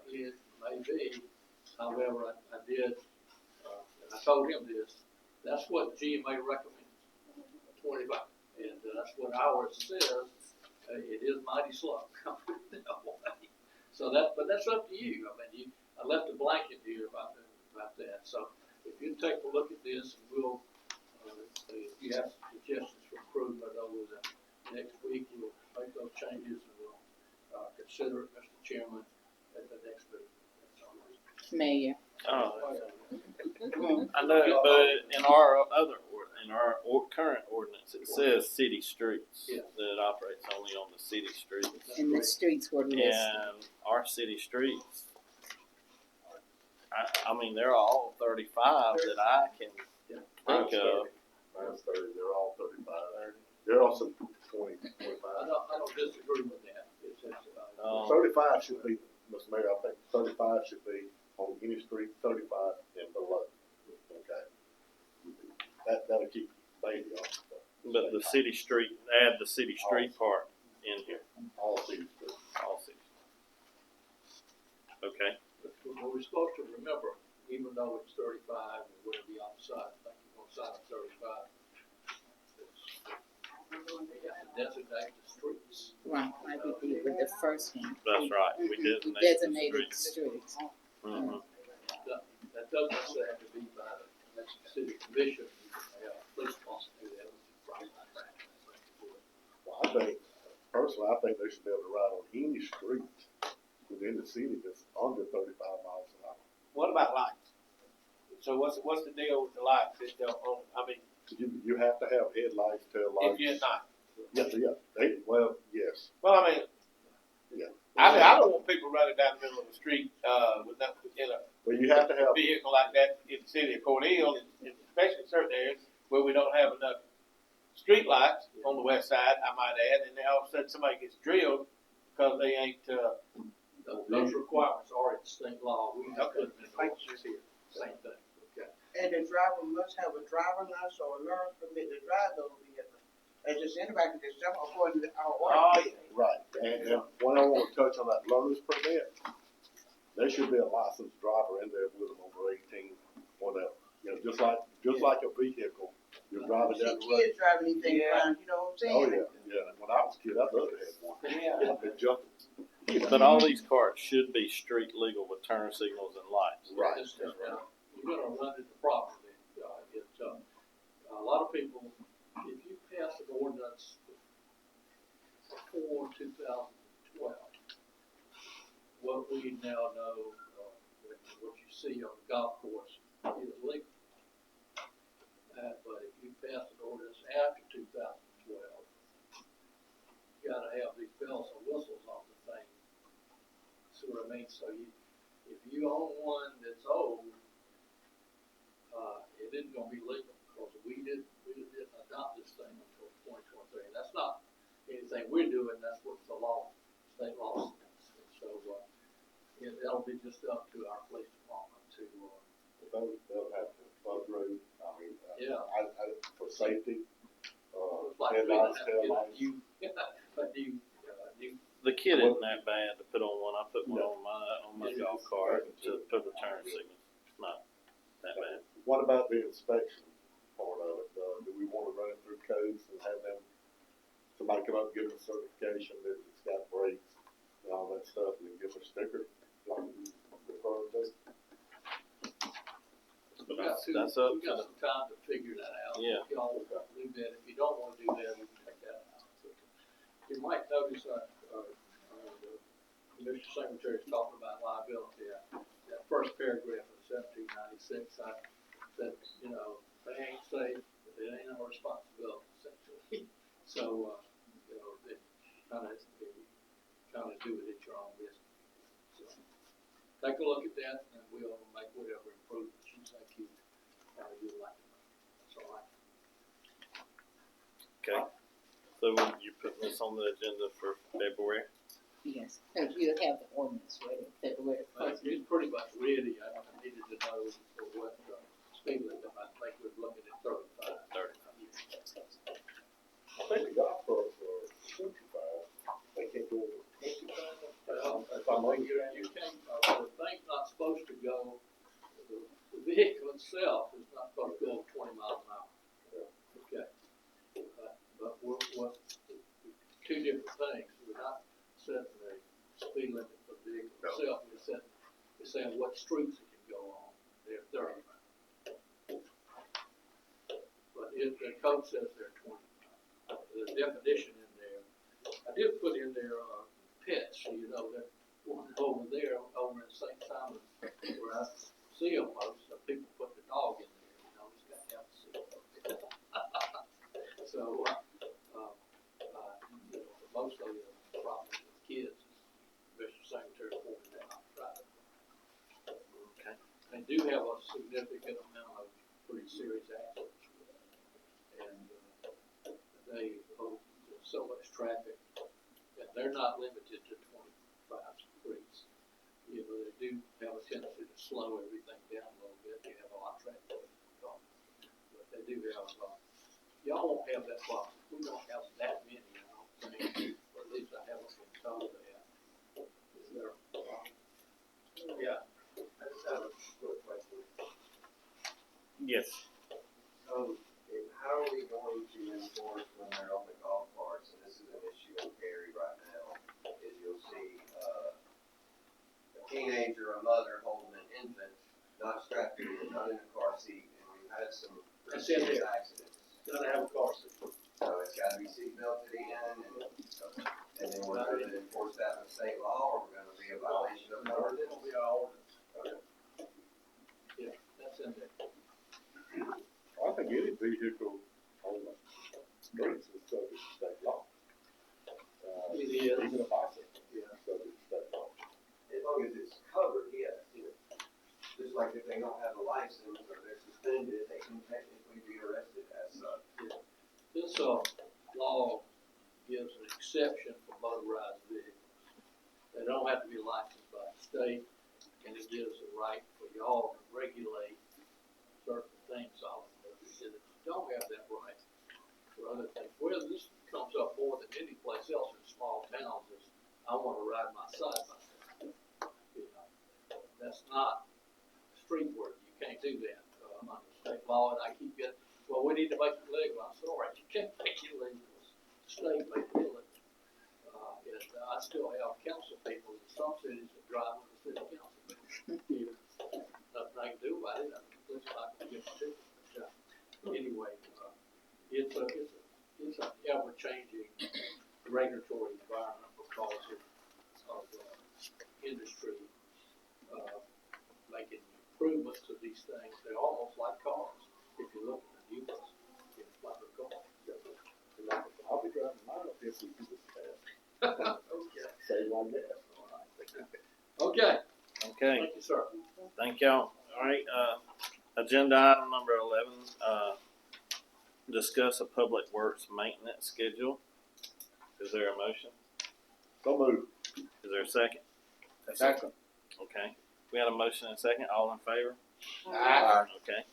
It may be, however, I did, and I told him this, that's what GMA recommends, 25, and that's what ours says, it is mighty slow. So but that's up to you, I left a blanket here about that, so if you take a look at this, and we'll, if you have suggestions for improvement over the next week, we'll make those changes, and we'll, consider it, Mr. Chairman, at the next meeting. Mayor. I know, but in our current ordinance, it says city streets. Yeah. That it operates only on the city streets. And the streets were listed. And our city streets, I mean, they're all 35 that I can think of. Mine's 30, they're all 35. There are some 20, 25. I don't disagree with that. It's 35 should be, Mr. Mayor, I think 35 should be on any street, 35 and below. Okay. That'll keep baby off. But the city street, add the city street part in here. All city streets. All cities. Okay. But we're supposed to remember, even though it's 35 and we're be outside, side of 35. We have to designate the streets. Right, like we did with the first one. That's right, we We designated designated the the streets. streets. Mhm. That doesn't necessarily have to be by the next city commission. We have police officers do that. Well, I think, personally, I think they should be able to ride on any street within the city that's under 35 miles an hour. What about lights? So what's the deal with the lights that they'll own? I mean, You have to have headlights, tail lights. if you're not. Yes, yes. Well, I mean, Yeah. I don't want people running down the middle of the street, with nothing, in a Well, you have to have, vehicle like that in the city of Cordele, especially in certain areas where we don't have enough street lights on the west side, I might add, and then all of a sudden somebody gets drilled because they ain't, Those requirements are in state law. We have Okay. put them in ordinance here. Same thing. Okay. And the driver must have a driver license or a learner's permit to drive those vehicles. And just anybody can just jump according to our oh, ordinance. yeah. right, and when I want to touch on that learner's permit, there should be a licensed driver in there with them over 18, whatever. You know, just like a vehicle, you're driving See down the road. kids driving anything Yeah. around, you know what I'm saying? Oh, yeah. When I was a kid, I'd love to have one. Yeah. I'd be jumping. But all these carts should be street legal with turn signals and lights. Right. Just, you're gonna run into problems. A lot of people, if you pass an ordinance before 2012, what we now know, what you see on the golf course is legal. But if you pass an ordinance after 2012, you gotta have these bells and whistles on the thing. See what I mean? So if you own one that's old, it isn't gonna be legal because we didn't adopt this thing until 2023. And that's not anything we're doing, that's what the law, state law says. And so, that'll be just up to our police department to, They'll have to upgrade, I mean, Yeah. for safety, like headlights, we have taillights. new The kit isn't that bad to put on one. I put one No. on my golf cart to put the turn signals. It's not that bad. What about the inspection part of it? Do we want to run it through codes and have them, somebody come up and give them a certification that it's got brakes and all that stuff, and then give them a sticker, like we refer to? But We got that's up we to got the, some time to figure that out. Yeah. If y'all do that, if you don't wanna do that, we can take that out. You might notice, the Mr. Secretary's talking about liability. That first paragraph of 1796, I said, they ain't safe, but it ain't our responsibility, essentially. So, they kinda do it at your own risk. So, take a look at that, and we'll make whatever improvements you think you'd like to make. That's all right. okay. So you putting this on the agenda for February? Yes, because you'll have the ordinance ready February But 1st. it's pretty much ready. I needed to know what speed limit. I think we're looking at 35. 35. I think the golf carts are 25, they can't go over 25. If I'm right. You can't, the thing's not supposed to go, the vehicle itself is not supposed to go 20 miles an hour. Okay. But we're two different things. We're not setting a speed limit for the vehicle itself. We're saying what streets it can go on. They're 30 miles. But the code says they're 20 miles. There's a definition in there. I did put in there, pets, so that one over there, over in St. Simon, where I see them most, people put the dog in there, it's got to have to see it. So, mostly the problem with kids, Mr. Secretary pointed out, right? Okay. They do have a significant amount of pretty serious accidents with it. And, they owe so much traffic, and they're not limited to 25 streets. They do have a tendency to slow everything down a little bit. They have a lot of traffic. But they do have, y'all won't have that problem. We don't have that many, I don't think, or at least I haven't been told that. Is there? Yeah. I just have a quick question. Yes. skateboards when they're on the golf carts, and this is an issue in Cary right now, is you'll see, a teenager, a mother holding an infant, not strapped in, not in a car seat, and we've had some That's it serious there. accidents. Gotta have a car seat. So it's gotta be seat belted in, and then we're gonna enforce that in state law, or we're gonna be a violation of the ordinance. It'll be our ordinance. Yeah, that's in there. I think any vehicle on the streets is subject to state law. It is. Even a bicycle, subject to state law. As long as it's covered, yes. Just like if they don't have a license or they're suspended, they can technically be arrested as such. This, law gives an exception for motorized vehicles. They don't have to be licensed by the state, and it gives a right for y'all to regulate certain things on it. If you don't have that right for other things, well, this comes up more than any place else in small towns is, I wanna ride my side by side. You know, that's not street work, you can't do that, under state law, and I keep getting, well, we need to make it legal. I said, all right, you can't make it legal, the state made it illegal. And I still have council people in some cities that drive with the city council. Nothing I can do about it, I'm just not gonna get my ticket. Anyway, it's an ever-changing regulatory environment because of industry, making improvements to these things. They're almost like cars. If you look at the new ones, it's like a car. I'll be driving mine up if we do this fast. Okay. Save my gas. Okay. Okay, Thank you, sir. thank y'all. All right, agenda item number 11, discuss a public works maintenance schedule. Is there a motion? So move. Is there a second? Second. Okay, we had a motion and a second, all in favor? Aye. Okay.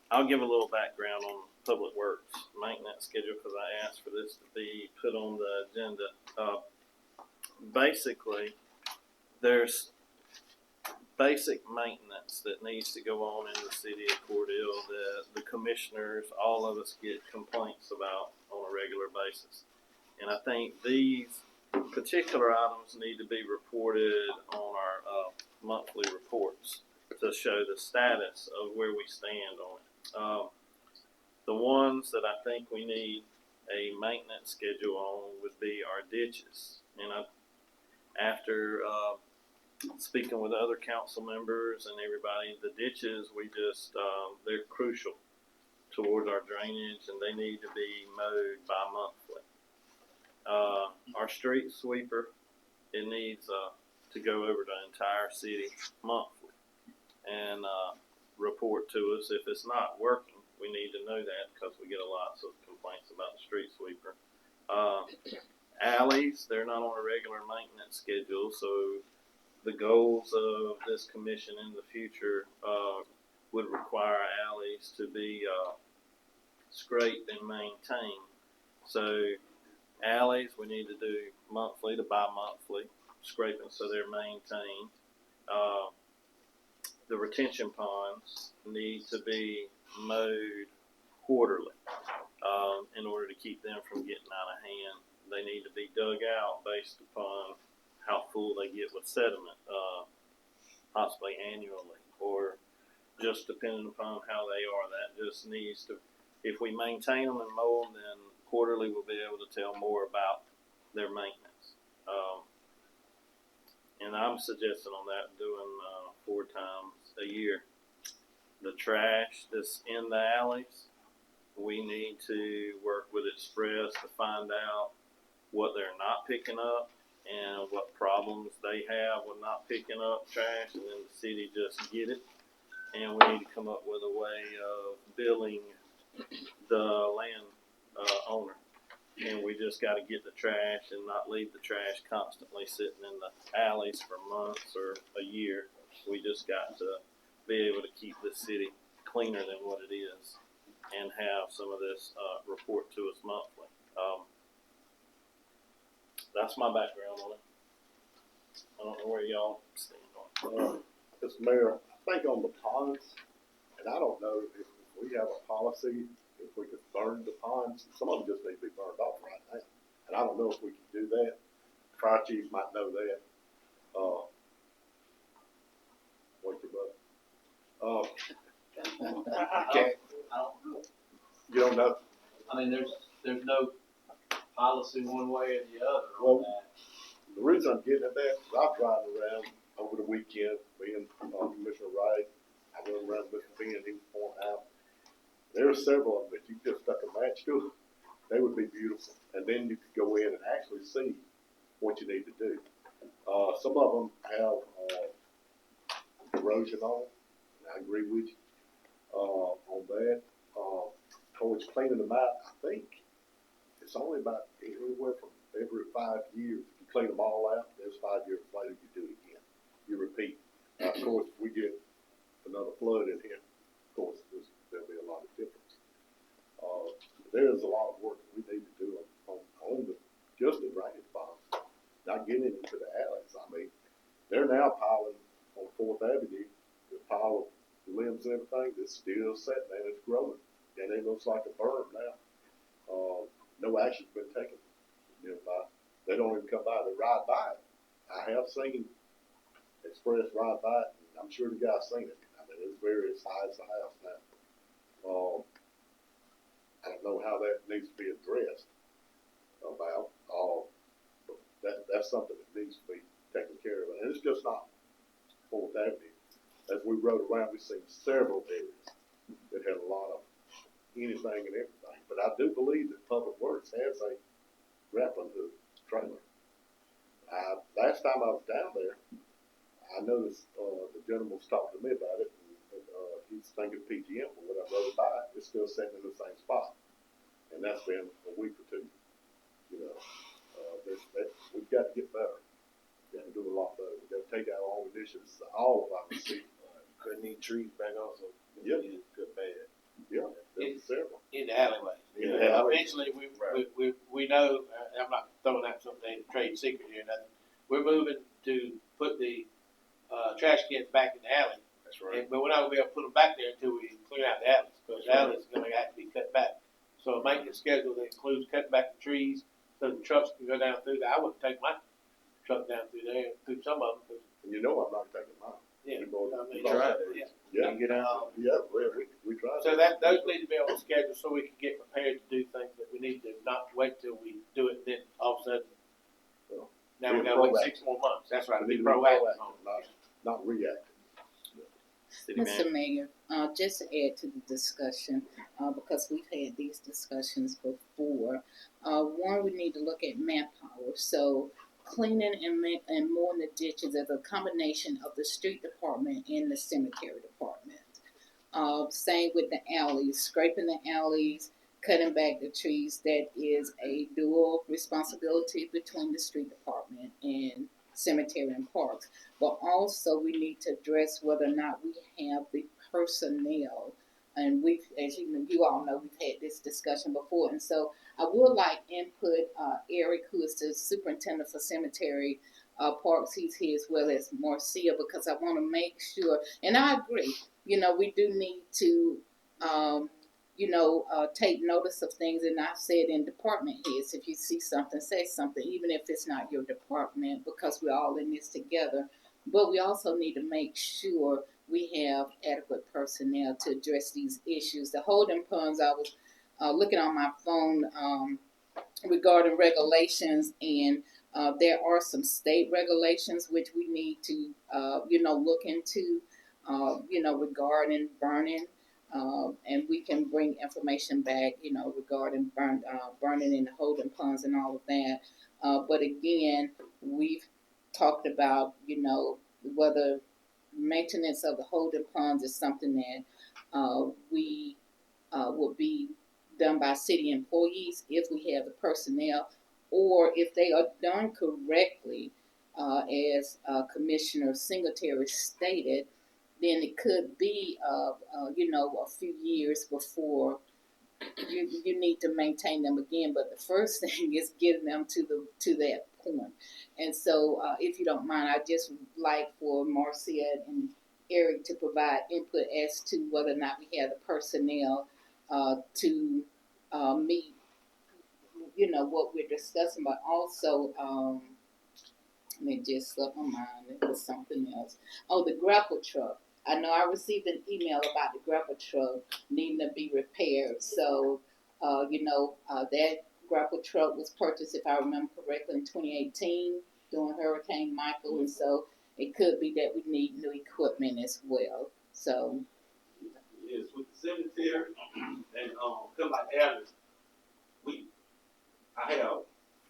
I'll give a little background on public works maintenance schedule because I asked for this to be put on the agenda. Basically, there's basic maintenance that needs to go on in the city of Cordele that the commissioners, all of us get complaints about on a regular basis. And I think these particular items need to be reported on our monthly reports to show the status of where we stand on it. The ones that I think we need a maintenance schedule on would be our ditches. And after speaking with other council members and everybody, the ditches, we just, they're crucial towards our drainage and they need to be mowed bi-monthly. Our street sweeper, it needs to go over the entire city monthly and report to us if it's not working. We need to know that because we get lots of complaints about the street sweeper. Alleys, they're not on a regular maintenance schedule, so the goals of this commission in the future would require alleys to be scraped and maintained. So alleys, we need to do monthly to bi-monthly scraping so they're maintained. The retention ponds need to be mowed quarterly in order to keep them from getting out of hand. They need to be dug out based upon how full they get with sediment, possibly annually, or just depending upon how they are. That just needs to, if we maintain them and mow them, then quarterly we'll be able to tell more about their maintenance. And I'm suggesting on that doing 4 times a year. The trash that's in the alleys, we need to work with Express to find out what they're not picking up and what problems they have with not picking up trash, and then the city just get it. And we need to come up with a way of billing the land owner. And we just got to get the trash and not leave the trash constantly sitting in the alleys for months or a year. We just got to be able to keep the city cleaner than what it is and have some of this report to us monthly. That's my background on it. I don't know where y'all stand on it. Mr. Mayor, I think on the ponds, and I don't know if we have a policy if we could burn the ponds, some of them just need to be burned off right now. And I don't know if we can do that. Fire chief might know that. Wake your butt. Okay. I don't know. You don't know? I mean, there's no policy one way or the other Well, on that. the reason I'm getting at that is I'm driving around over the weekend, me and Commissioner Wright, I went around Mr. Ben, he was pointing out. There are several of them that you just stuck a match to. They would be beautiful. And then you could go in and actually see what you need to do. Some of them have erosion on them, and I agree with you on that. Towards cleaning them out, I think it's only about anywhere from every 5 years. If you clean them all out, there's 5 years later you do it again. You repeat. Of course, if we get another flood in here, of course, there'll be a lot of difference. There is a lot of work we need to do on just the drainage ponds, not getting into the alleys. I mean, they're now piling on 4th Avenue, the pile of limbs and everything that's still sitting there, it's growing. And it looks like a berm now. No action's been taken. They don't even come by, they ride by it. I have seen Express ride by it, and I'm sure the guy's seen it. I mean, it's very as high as the house now. I don't know how that needs to be addressed about, but that's something that needs to be taken care of. And it's just not 4th Avenue. As we rode around, we've seen several areas that had a lot of anything and everything. But I do believe that Public Works has a grappling hook trailer. Last time I was down there, I noticed the gentleman was talking to me about it, and he's thinking PGM, but when I rode by it, it's still sitting in the same spot. And that's been a week or two. We've got to get better. We've got to do a lot better. We've got to take our own initiatives, all of our cities. Could need trees back also. Yep. Good, bad. Yeah, there's several. In the alleyways. In the alleyways. Eventually, we know, I'm not throwing out something, trade secret here, nothing. We're moving to put the, trash cans back in the alley. That's right. But we're not gonna be able to put them back there until we clear out the alleys, because the alleys are gonna have to be cut back. So a maintenance schedule that includes cutting back the trees, so the trucks can go down through there. I wouldn't take my truck down through there, through some of them, 'cause, And I'm not taking mine. yeah, We both- I mean, we both try have it, to. yeah. Yeah, Get out. yeah, we tried. So those need to be on the schedule so we can get prepared to do things that we need to, not wait till we do it, then all of a sudden, Well, now we be gotta wait proactive. 6 more months. That's right, We be need to be proactive. proactive, not reactive. City Mr. Mayor, just to add to the discussion, because we've had these discussions before, one, we need to look at manpower. So cleaning and mowing the ditches is a combination of the street department and the cemetery department. Same with the alleys, scraping the alleys, cutting back the trees. That is a dual responsibility between the street department and cemetery and parks. But also we need to address whether or not we have the personnel. And we've, as you all know, we've had this discussion before. And so I would like input, Eric, who is the superintendent for cemetery, parks, he's here, as well as Marcia, because I want to make sure, and I agree, we do need to, take notice of things. And I've said in department heads, if you see something, say something, even if it's not your department, because we're all in this together. But we also need to make sure we have adequate personnel to address these issues. The holding ponds, I was looking on my phone regarding regulations, and there are some state regulations which we need to, look into, regarding burning. And we can bring information back, regarding burning in the holding ponds and all of that. But again, we've talked about, whether maintenance of the holding ponds is something that we would be done by city employees if we have the personnel, or if they are done correctly, as Commissioner Singletary stated, then it could be, a few years before you need to maintain them again. But the first thing is getting them to that point. And so, if you don't mind, I just like for Marcia and Eric to provide input as to whether or not we have the personnel to meet, you know, what we're discussing, but also, let me just slip my mind, it was something else. Oh, the grapple truck. I know I received an email about the grapple truck needing to be repaired. So, you know, that grapple truck was purchased, if I remember correctly, in 2018 during Hurricane Michael. And so it could be that we need new equipment as well. So, Yes, with the cemetery and come like Alice, I have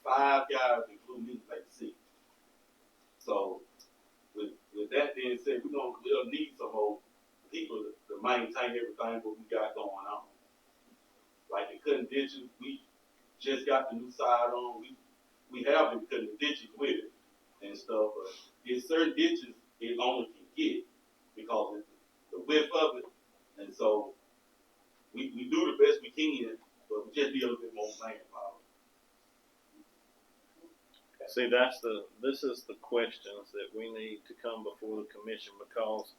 5 guys that flew me like see. So with that being said, we'll need some more people to maintain everything what we got going on. Like the cutting ditches, we just got the new side on. We have been cutting the ditches with it and stuff, but there's certain ditches it only can get because it's the width of it, and so we do the best we can, but we just need a little bit more manpower. See, this is the questions that we need to come before the commission, because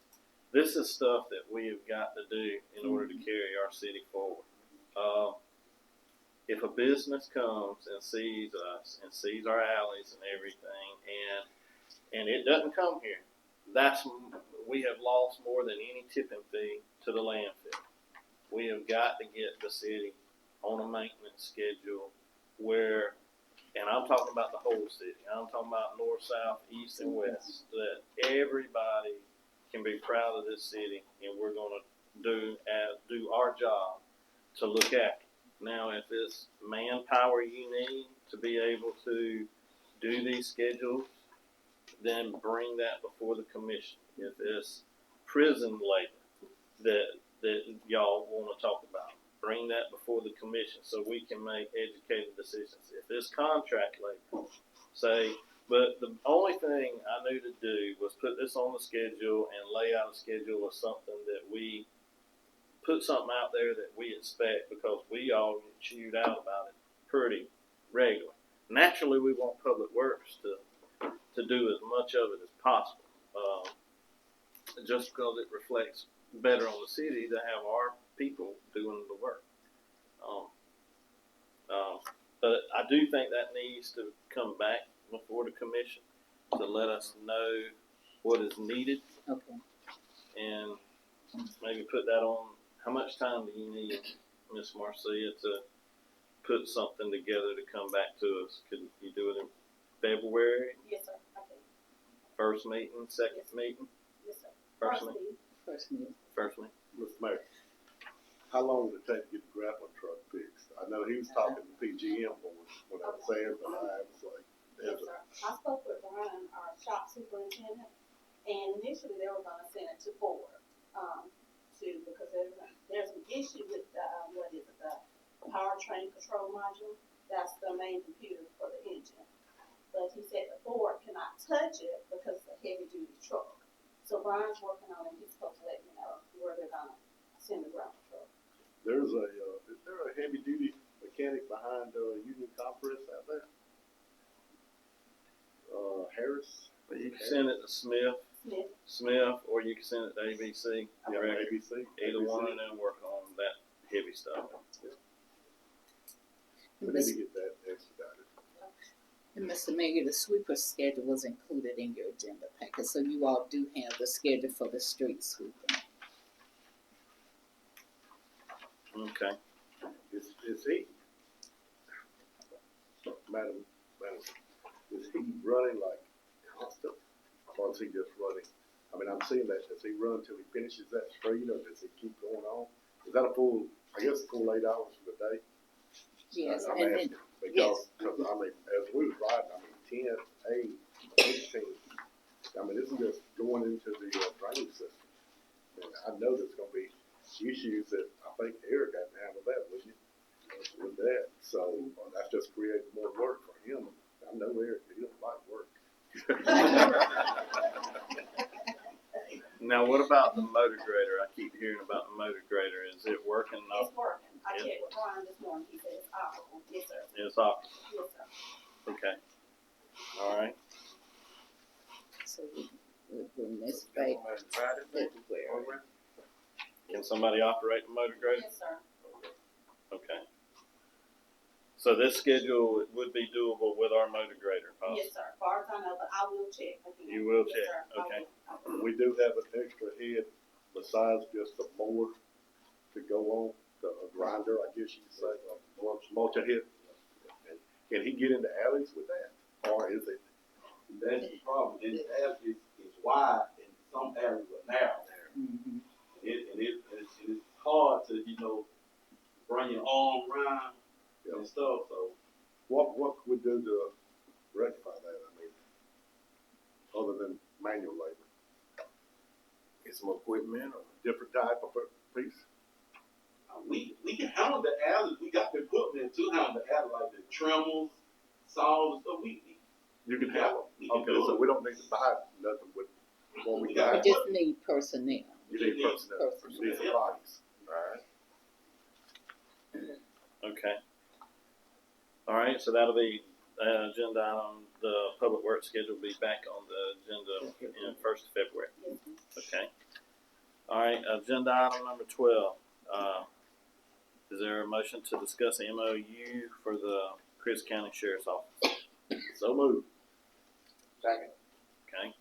this is stuff that we have got to do in order to carry our city forward. If a business comes and sees us and sees our alleys and everything, and it doesn't come here, we have lost more than any tipping fee to the landfill. We have got to get the city on a maintenance schedule where, and I'm talking about the whole city, I'm talking about north, south, east, and west, that everybody can be proud of this city, and we're going to do our job to look at it. Now, if it's manpower you need to be able to do these schedules, then bring that before the commission. If it's prison labor that y'all want to talk about, bring that before the commission so we can make educated decisions. If it's contract labor, say, but the only thing I knew to do was put this on the schedule and lay out a schedule of something that we put something out there that we expect, because we all get chewed out about it pretty regularly. Naturally, we want public works to do as much of it as possible, just because it reflects better on the city to have our people doing the work. But I do think that needs to come back before the commission to let us know what is needed. okay. And maybe put that on. How much time do you need, Miss Marcia, to put something together to come back to us? Could you do it in February? Yes, sir. Okay. First meeting, second meeting? Yes, sir. First meeting? First meeting. First meeting. Mr. Mayor, how long did it take to get the grappling truck fixed? I know he was talking to PGM boys when I was there, but I was like, Yes, sir. I spoke with Brian, our shop superintendent, and initially they were gonna send it to Ford, because there's an issue with the, the powertrain control module. That's the main computer for the engine. But he said the Ford cannot touch it because it's a heavy duty truck. So Brian's working on it. He's supposed to let me know where they're gonna send the gravel truck. is there a heavy duty mechanic behind Union Compress out there? Harris? But you can send it to Smith, or you can send it to ABC. Yeah, ABC. Either one of them work on that heavy stuff. We need to get that expedited. And Mr. Mayor, the sweeper schedule was included in your agenda packet, so you all do have the schedule for the street sweeping. Okay. Is he, Madam, is he running like constant, or is he just running? I mean, I'm seeing that. Does he run until he finishes that street, or does he keep going on? Is that a full 8 hours for the day? Yes, I'm and asking because I mean, as we was riding, I mean, 10, 8, 18. I mean, this is just going into the drainage system. And I know there's going to be issues that I think Eric had to handle that with you, with that. So that's just creating more work for him. I know Eric, he don't like work. Now, what about the motor grader? I keep hearing about the motor grader. Is it working? It's working. I checked with Brian this morning. He said it's operable. Yes, sir. It's off. Yes, sir. Okay. All right. so we'll bring this back February. Can somebody operate the motor grader? Yes, sir. Okay. So this schedule would be doable with our motor grader, possibly? Yes, sir, far as I know, but I will check again. You will Yes, check, sir, I okay. will. We do have an extra head besides just the mower to go on, the grinder, I guess you could say, multi-hit. And can he get into alleys with that, or is it? That's the problem. This alley is wide and some areas are narrow. Mhm. It's hard to, bring your arm around and stuff, so. What could we do to rectify that, I mean, other than manual labor? Get some equipment or different type of piece? We can handle the alleys. We got the equipment to handle the alley, like the trimmers, saws and stuff. You can have them. We can Okay, do so it. we don't need to buy nothing with what we We got. got We just need personnel. You need personnel, you need some bodies. Alright. Okay. All right, so that'll be agenda item. The public works schedule will be back on the agenda in 1st of February. Okay. All right, agenda item number 12. Is there a motion to discuss the MOU for the Chris County Sheriff's Office? So moved. Second. Okay.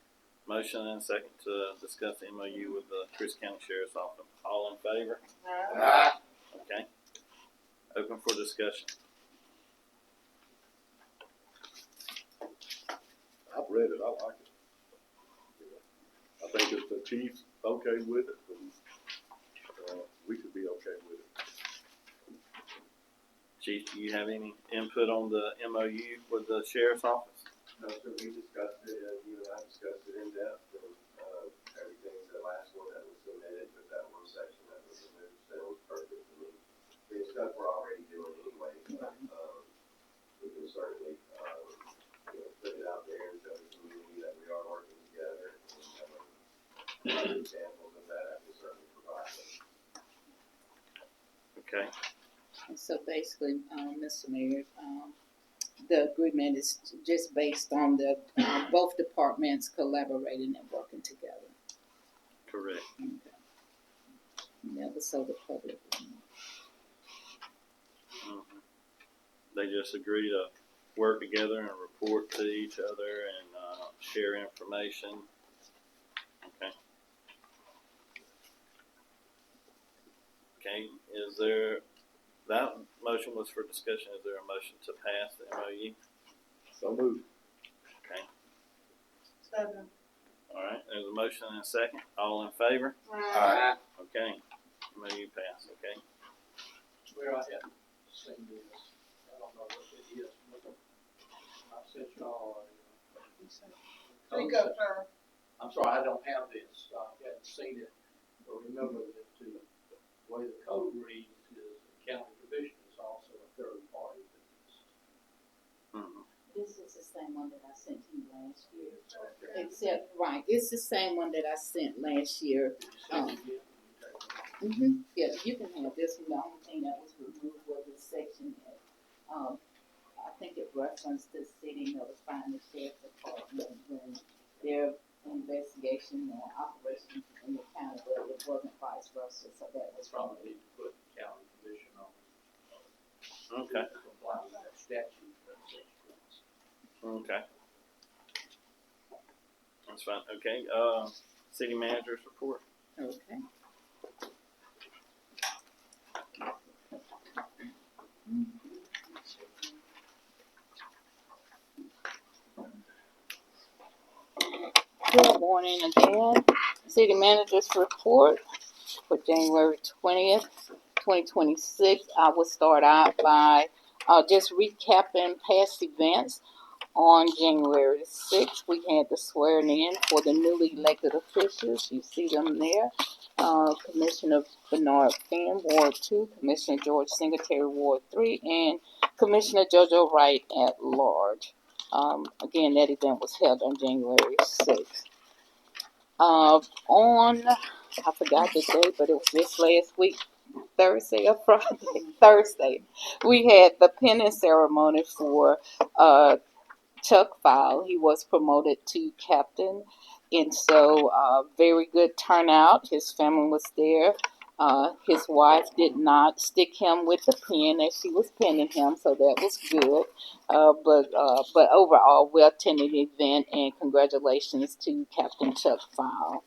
Motion and second to discuss the MOU with the Chris County Sheriff's Office. All in favor? Okay. Open for discussion. I've read it, I like it. I think if the chief's okay with it, then, we could be okay with it. Chief, do you have any input on the MOU with the Sheriff's Office? No, sir, we discussed it, you and I discussed it in depth, and, everything, the last one that was submitted, but that one section that was removed, that was perfect for me. The stuff we're already doing anyway, but, we can certainly, put it out there and show the community that we are working together, and, examples of that, I can certainly provide them. Okay. And so basically, Mr. Mayor, the agreement is just based on the both departments collaborating and working together. Correct. Okay. Never so the public. Mm-hmm. They just agree to work together and report to each other and share information. Okay. Okay. Is there, that motion was for discussion. Is there a motion to pass the MOU? So moved. Okay. Second. All right. There's a motion and a second. All in favor? Okay. MOU pass. Okay. Where I haven't seen this, I don't know what it is, but I sent y'all Speak up, sir. I'm sorry, I don't have this, I haven't seen it, but remember that the way the code reads is the county commission is also a third party to this. Mm-hmm. This is the same one that I sent to you last year. Except, right, it's the same one that I sent last year. Yeah, you can have this one. The only thing that was removed was the section that, I think it referenced the city notifying the sheriff's department when their investigation and operations in the county, but it wasn't vice versa, so that was Probably need to put county commission on. Okay. To comply with that statute. Okay. That's fine. Okay. City manager's report. Okay. Good morning again. City Manager's Report for January 20th, 2026. I will start out by just recapping past events. On January 6th, we had the swearing in for the newly elected officials. You see them there. Commissioner Bernard Finn, Ward 2, Commissioner George Singletary, Ward 3, and Commissioner JoJo Wright at large. Again, that event was held on January 6th. I forgot the day, but it was just last week, Thursday or Friday? Thursday. We had the penning ceremony for Chuck File. He was promoted to captain, and so very good turnout. His family was there. His wife did not stick him with the pen as she was penning him, so that was good. But overall, well attended event, and congratulations to Captain Chuck File.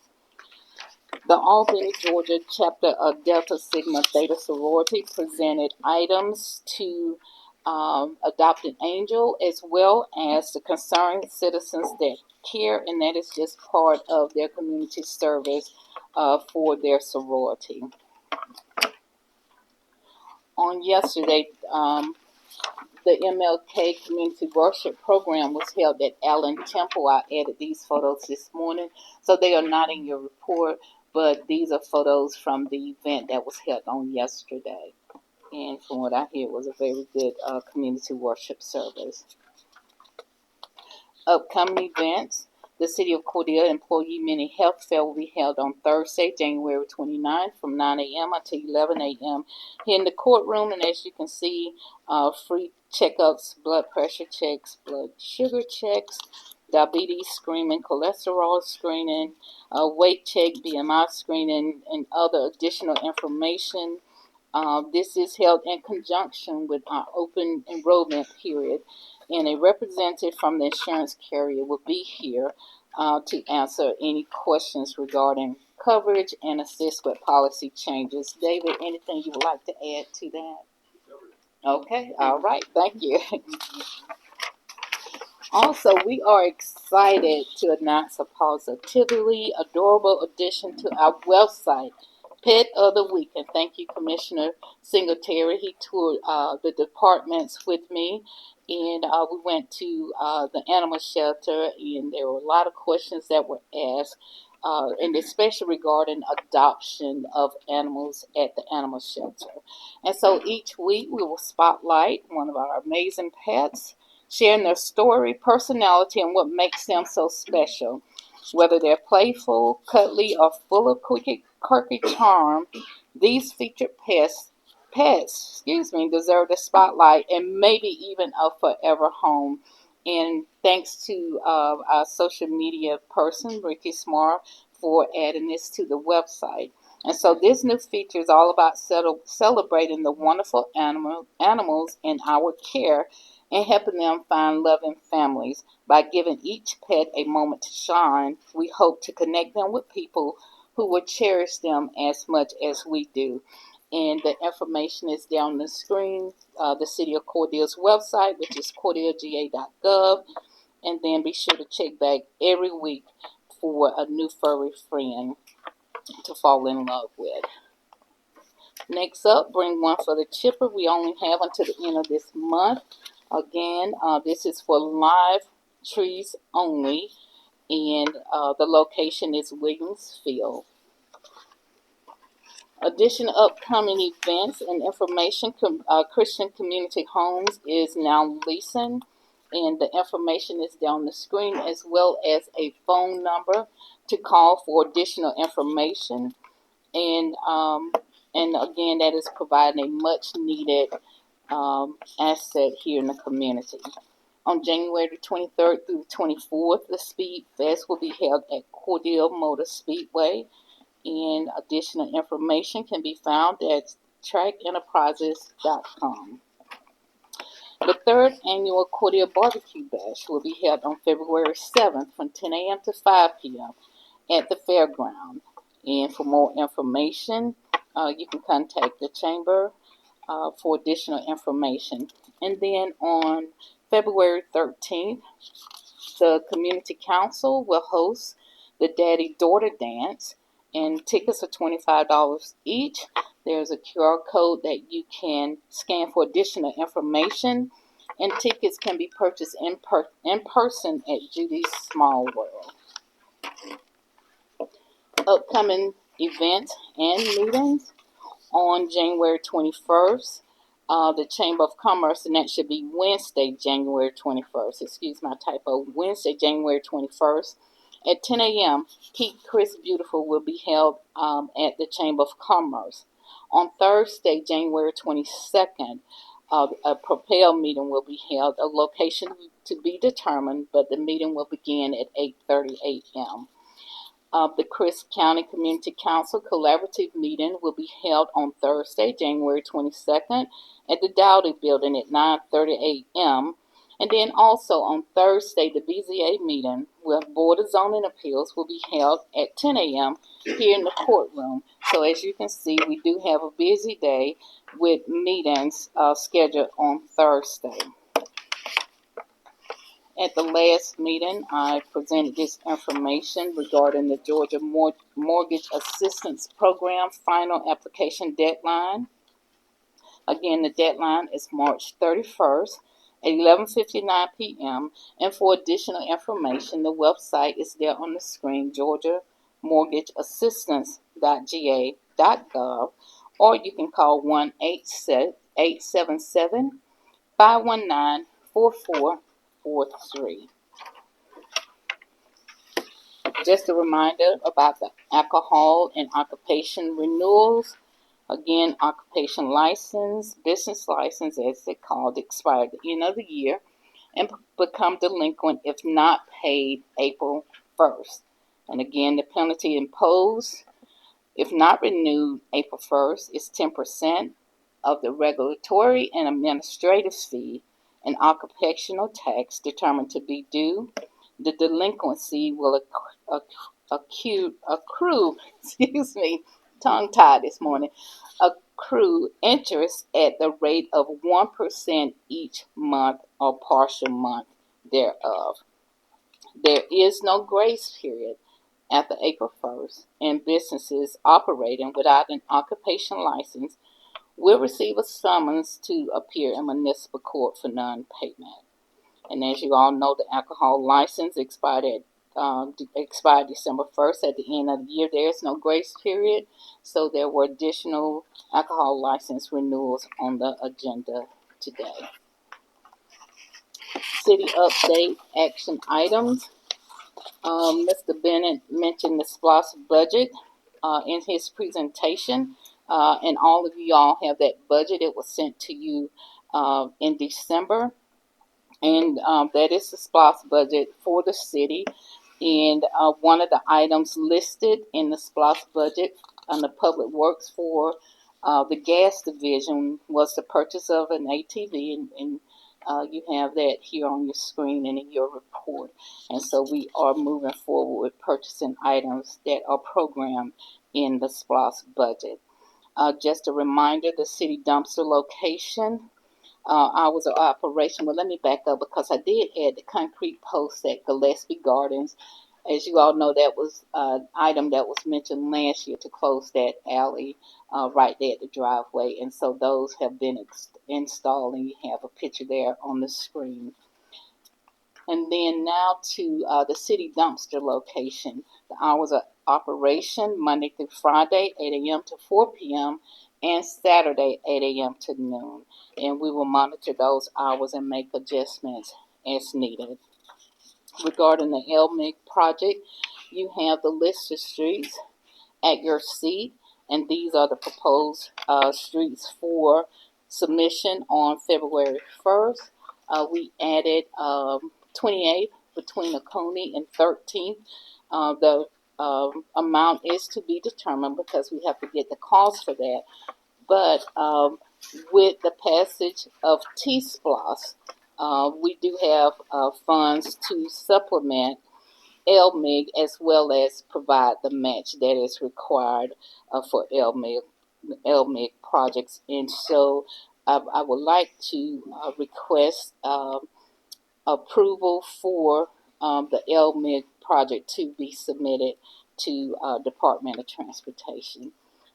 The Albany, Georgia chapter of Delta Sigma Theta sorority presented items to Adopted Angel, as well as the concerned citizens that care, and that is just part of their community service for their sorority. On yesterday, the MLK Community Worship Program was held at Allen Temple. I added these photos this morning, so they are not in your report, but these are photos from the event that was held on yesterday. And from what I hear, it was a very good community worship service. Upcoming events. The City of Cordele Employee Mini Health Fair will be held on Thursday, January 29th from 9 a.m. until 11 a.m. here in the courtroom. And as you can see, free checkups, blood pressure checks, blood sugar checks, diabetes screening, cholesterol screening, weight check, BMI screening, and other additional information. This is held in conjunction with our open enrollment period, and a representative from the insurance carrier will be here to answer any questions regarding coverage and assist with policy changes. David, anything you would like to add to that? Okay, all right, thank you. Also, we are excited to announce a positively adorable addition to our website, Pet of the Week. And thank you, Commissioner Singletary. He toured the departments with me, and we went to the animal shelter, and there were a lot of questions that were asked, and especially regarding adoption of animals at the animal shelter. And so each week we will spotlight one of our amazing pets, sharing their story, personality, and what makes them so special. Whether they're playful, cuddly, or full of quirky charm, these featured pets, deserve the spotlight and maybe even a forever home. And thanks to our social media person, Ricky Smart, for adding this to the website. And so this new feature is all about celebrating the wonderful animals in our care and helping them find loving families. By giving each pet a moment to shine, we hope to connect them with people who will cherish them as much as we do. And the information is down the screen, the City of Cordele's website, which is cordelega.gov. And then be sure to check back every week for a new furry friend to fall in love with. Next up, bring one for the chipper. We only have until the end of this month. Again, this is for live trees only, and the location is Williamsfield. Additional upcoming events and information, Christian Community Homes is now leasing, and the information is down the screen, as well as a phone number to call for additional information. And again, that is providing a much needed asset here in the community. On January 23rd through the 24th, the Speed Fest will be held at Cordele Motor Speedway, and additional information can be found at trackenterprises.com. The third annual Cordele Barbecue Bash will be held on February 7th from 10 a.m. to 5 p.m. at the fairground. And for more information, you can contact the chamber for additional information. And then on February 13th, the Community Council will host the Daddy-Daughter Dance, and tickets are $25 each. There's a QR code that you can scan for additional information, and tickets can be purchased in person at Judy's Small World. Upcoming events and meetings on January 21st. The Chamber of Commerce, and that should be Wednesday, January 21st. Excuse my typo. Wednesday, January 21st. At 10 a.m., Keep Chris Beautiful will be held at the Chamber of Commerce. On Thursday, January 22nd, a Propel meeting will be held, a location to be determined, but the meeting will begin at 8:30 a.m. The Crisp County Community Council Collaborative Meeting will be held on Thursday, January 22nd at the Dowdy Building at 9:30 a.m. And then also on Thursday, the BZA meeting with Board of Zoning Appeals will be held at 10 a.m. here in the courtroom. So as you can see, we do have a busy day with meetings scheduled on Thursday. At the last meeting, I presented this information regarding the Georgia Mortgage Assistance Program final application deadline. Again, the deadline is March 31st at 11:59 p.m. And for additional information, the website is there on the screen, georgiamortgageassistance.ga.gov, or you can call 1-877-519-4443. Just a reminder about the alcohol and occupation renewals. Again, occupation license, business license, as they called, expired at the end of the year and become delinquent if not paid April 1st. And again, the penalty imposed if not renewed April 1st is 10% of the regulatory and administrative fee and occupational tax determined to be due. The delinquency will accrue, tongue-tied this morning, accrue interest at the rate of 1% each month or partial month thereof. There is no grace period after April 1st, and businesses operating without an occupation license will receive a summons to appear in municipal court for non-payment. And as you all know, the alcohol license expired December 1st. At the end of the year, there is no grace period, so there were additional alcohol license renewals on the agenda today. City update action items. Mr. Bennett mentioned the SPLOST budget in his presentation, and all of you all have that budget. It was sent to you in December. And that is the SPLOST budget for the city. And one of the items listed in the SPLOST budget on the public works for the gas division was the purchase of an ATV, and you have that here on your screen and in your report. And so we are moving forward with purchasing items that are programmed in the SPLOST budget. Just a reminder, the city dumpster location, hours of operation. Well, let me back up because I did add the concrete post at Gillespie Gardens. As you all know, that was an item that was mentioned last year to close that alley right there at the driveway. And so those have been installed, and you have a picture there on the screen. And then now to the city dumpster location. The hours of operation, Monday through Friday, 8 a.m. to 4 p.m., and Saturday, 8 a.m. to noon. And we will monitor those hours and make adjustments as needed. Regarding the LMIG project, you have the list of streets at your seat, and these are the proposed streets for submission on February 1st. We added 28th between Oconee and 13th. The amount is to be determined because we have to get the cost for that. But with the passage of T-SPLOS, we do have funds to supplement LMIG as well as provide the match that is required for LMIG projects. And so I would like to request approval for the LMIG project to be submitted to Department of Transportation.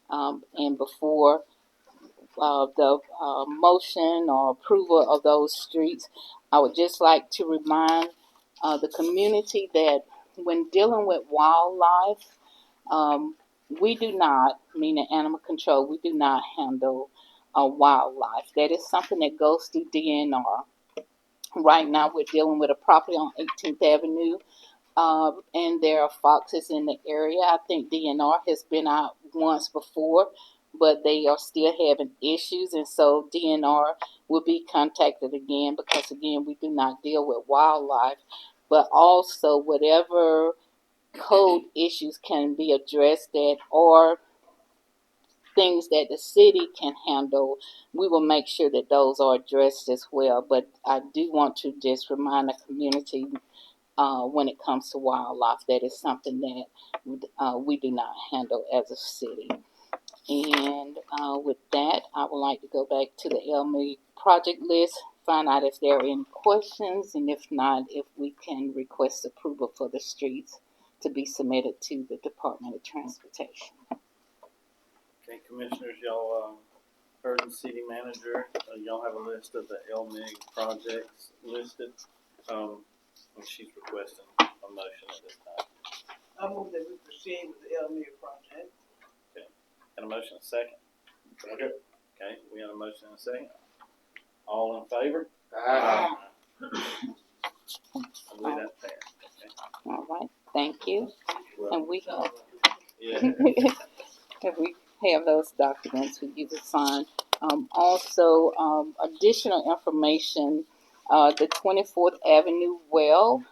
And before the motion or approval of those streets, I would just like to remind the community that when dealing with wildlife, we do not, meaning animal control, we do not handle wildlife. That is something that goes through DNR. Right now we're dealing with a property on 18th Avenue, and there are foxes in the area. I think DNR has been out once before, but they are still having issues, and so DNR will be contacted again because, again, we do not deal with wildlife. But also, whatever code issues can be addressed that, or things that the city can handle, we will make sure that those are addressed as well. But I do want to just remind the community, when it comes to wildlife, that is something that we do not handle as a city. And with that, I would like to go back to the LME project list, find out if there are any questions, and if not, if we can request approval for the streets to be submitted to the Department of Transportation. Okay, commissioners, y'all heard the city manager. Y'all have a list of the LMIG projects listed. And she's requesting a motion at this time. I move that we proceed with the Elmira project. Got a motion, a second? Second. Okay, we got a motion and a second. All in favor? Aye. I believe that's fair. Okay. All right, thank you. And we Yeah. and we have those documents for you to sign. Also, additional information, the 24th Avenue well,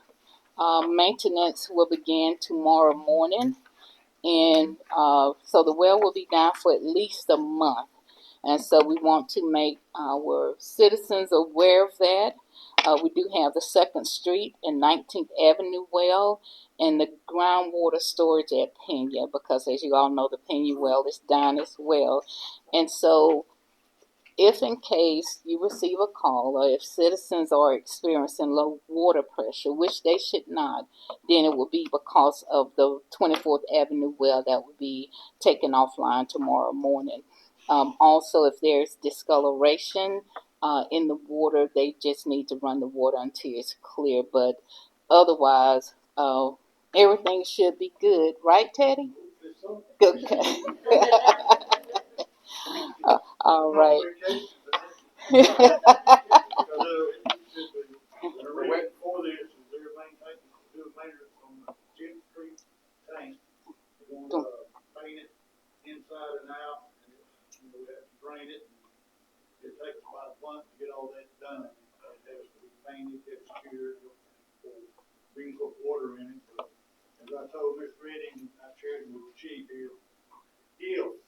maintenance will begin tomorrow morning. And so the well will be down for at least a month. And so we want to make our citizens aware of that. We do have the 2nd Street and 19th Avenue well and the groundwater storage at Pena, because as you all know, the Pena well is down as well. And so if in case you receive a call, or if citizens are experiencing low water pressure, which they should not, then it will be because of the 24th Avenue well that will be taken offline tomorrow morning. Also, if there's discoloration in the water, they just need to run the water until it's clear. But otherwise, everything should be good, right, Teddy? Okay. All right. We're waiting for this, is they're maintaining, doing maintenance on the 10th Street tank. They're gonna, paint it inside and out, and, we have to drain it. It takes about a month to get all that done. It has to be painted, get it secured, we can put water in it. But as I told Miss Redding, I shared with the chief here, if,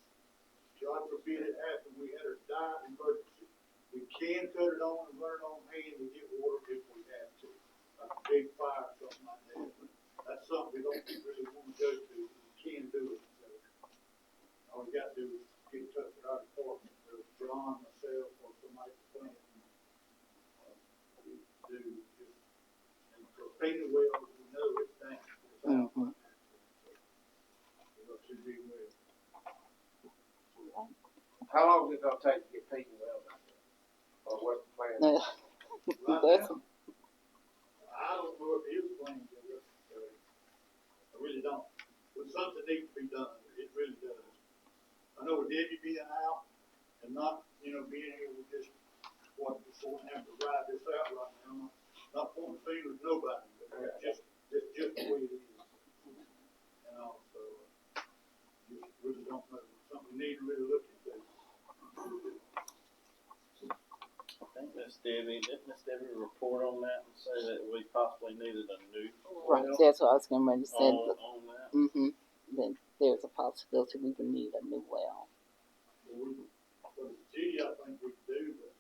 God forbid it happened, we had a dire emergency, we can cut it on and run it on hand to get water if we have to, like a big fire, something like that. But that's something we don't really want to go to. We can do it. So all we got to do is get in touch with our department, or John, myself, or somebody at the plant. Do just, and for painting wells, we know everything. Mm-hmm. It should be well. How long is it gonna take to get Pena well out there? Or what's the plan? Right That's, now, I don't know if his plan is, I really don't. But something needs to be done, it really does. I know with Debbie being out and not, being here with just, having to ride this out right now, not pointing fingers at nobody, but just the way it is. So, just really don't know, something we need to really look into. I think didn't Miss Debbie report on that and say that we possibly needed a new right, well that's what I was going to say. on that? Mm-hmm. Then there's a possibility we would need a new well. For the city, I think we do, but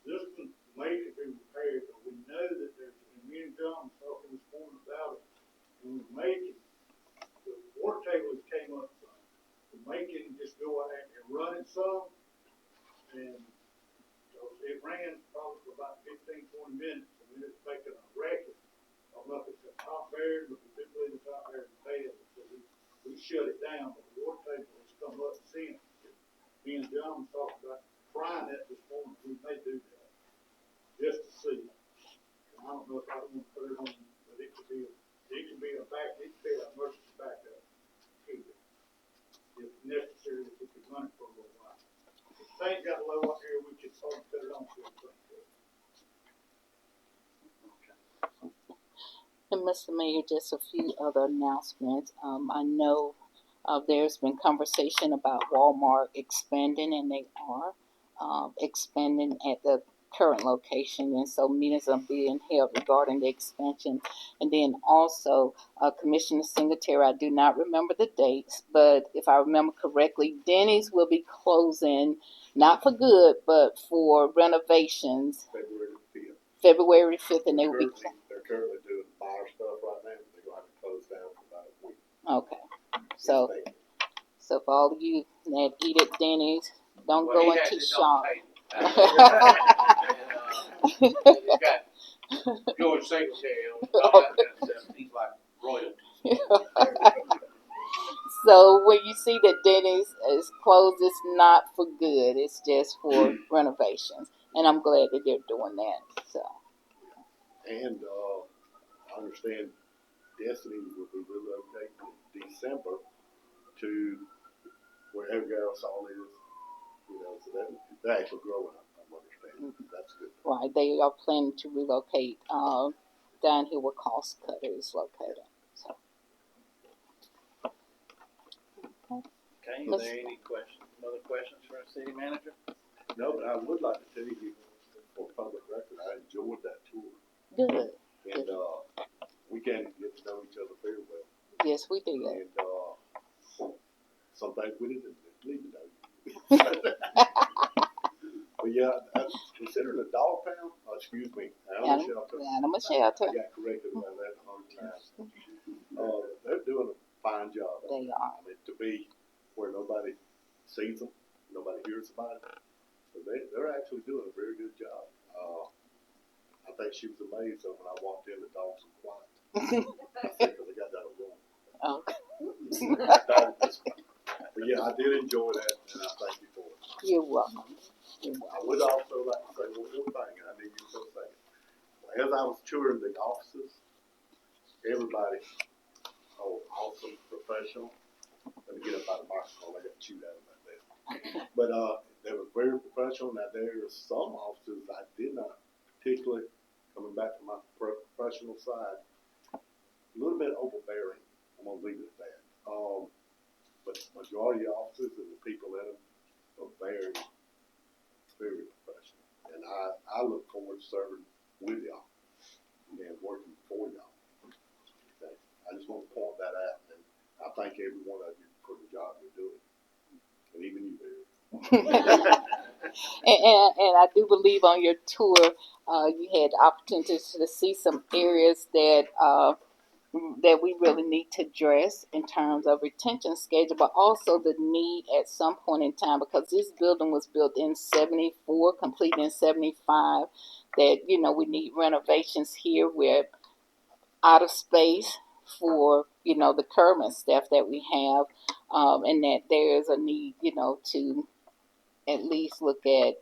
this one may could be repaired, but we know that there's, and me and John was talking this morning about it, and we may can, the water tables came up some, we may can just go ahead and run it some, and it ran probably for about 15, 20 minutes, and then it's making a racket. I don't know if it's a top bearing, but we do believe the top bearing failed, so we shut it down, but the water table has come up since. Me and John talked about trying that this morning, we may do that, just to see. And I don't know if I want to put it on, but it could be a emergency backup, if necessary, if we could run it for a little while. If the tank got low up here, we could probably cut it on to the tank. And Mr. Mayor, just a few other announcements. I know there's been conversation about Walmart expanding, and they are expanding at the current location, and so meetings are being held regarding the expansion. And then also, Commissioner Singletary, I do not remember the dates, but if I remember correctly, Denny's will be closing, not for good, but for renovations, February the 5th. February 5th, and they will be. They're currently doing fire stuff right now, but they're gonna have to close down for about a week. Okay, so for all of you that eat at Denny's, don't Well, go he has into his shock. own table. And, he's got George Singletary on all that kind of stuff. He's like royalty. So when you see that Denny's is closed, it's not for good. It's just for renovations, and I'm glad that they're doing that. So. And, I understand Destiny will be relocating in December to wherever Garrisol is, you know, so they're actually growing up, I'm understanding. That's good. Right, they are planning to relocate down here where Cost Cutter is located. So. Okay, is there any other questions for our city manager? No, but I would like to tell you, for public record, I enjoyed that tour. Good. And, we can get to know each other very well. Yes, we did. And, some things we didn't need to know. But yeah, that's considered a dog pound. Oh, excuse me, animal shelter. Animal shelter. I got corrected about that 100 times. They're doing a fine job. They are. I mean, to be where nobody sees them, nobody hears about it. So they're actually doing a very good job. I think she was amazed though when I walked in, the dogs were quiet. I think they got that wrong. Okay. But yeah, I did enjoy that, and I thank you for it. You're welcome. I would also like to say one more thing, and I need you for a second. As I was touring the offices, everybody, awesome, professional. Let me get up out of the microphone, I got chewed out about that. But they were very professional. Now there are some officers I did not particularly, coming back to my professional side, a little bit overbearing. I'm gonna leave it at that. But majority of officers and the people in them are very, very professional. And I look forward to serving with y'all and working for y'all. Okay. I just want to point that out, and I thank every one of you for the job you're doing, and even you, Barry. And I do believe on your tour, you had the opportunity to see some areas that we really need to address in terms of retention schedule, but also the need at some point in time, because this building was built in 74, completed in 75, that, you know, we need renovations here. We're out of space for, you know, the current staff that we have, and that there is a need, you know, to at least look at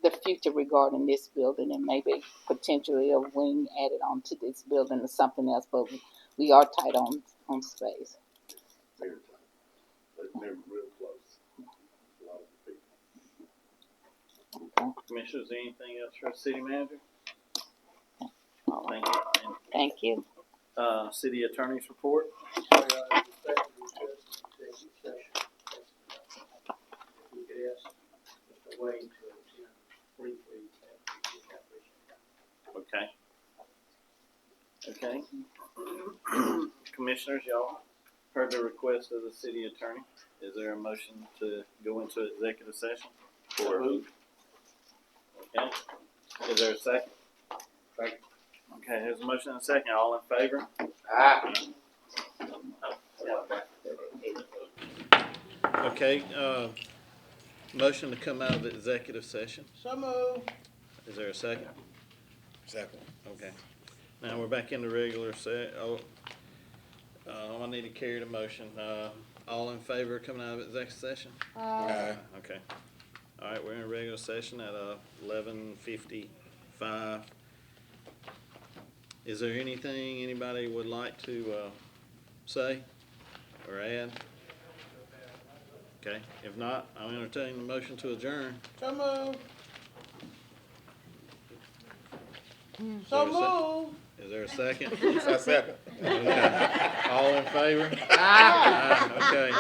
the future regarding this building, and maybe potentially a wing added onto this building or something else, but we are tight on space. Very tight. They're real close. A lot of people. Okay. Commissioners, anything else for our city manager? All right. Thank you. Thank you. City attorney's report. Wayne to attend briefly. Okay. Commissioners, y'all heard the request of the city attorney. Is there a motion to go into executive session? Okay. Is there a second? Second. Okay, there's a motion and a second. All in favor? Ah. Okay, motion to come out of the executive session. So moved. Is there a second? Second. Okay. Now we're back into regular I need to carry the motion. All in favor of coming out of executive session? Aye. Okay. All right, we're in a regular session at 11:55. Is there anything anybody would like to say or add? Okay, if not, I'll entertain the motion to adjourn. So moved. So moved. Is there a second? A second. Okay. All in favor? Aye. Okay.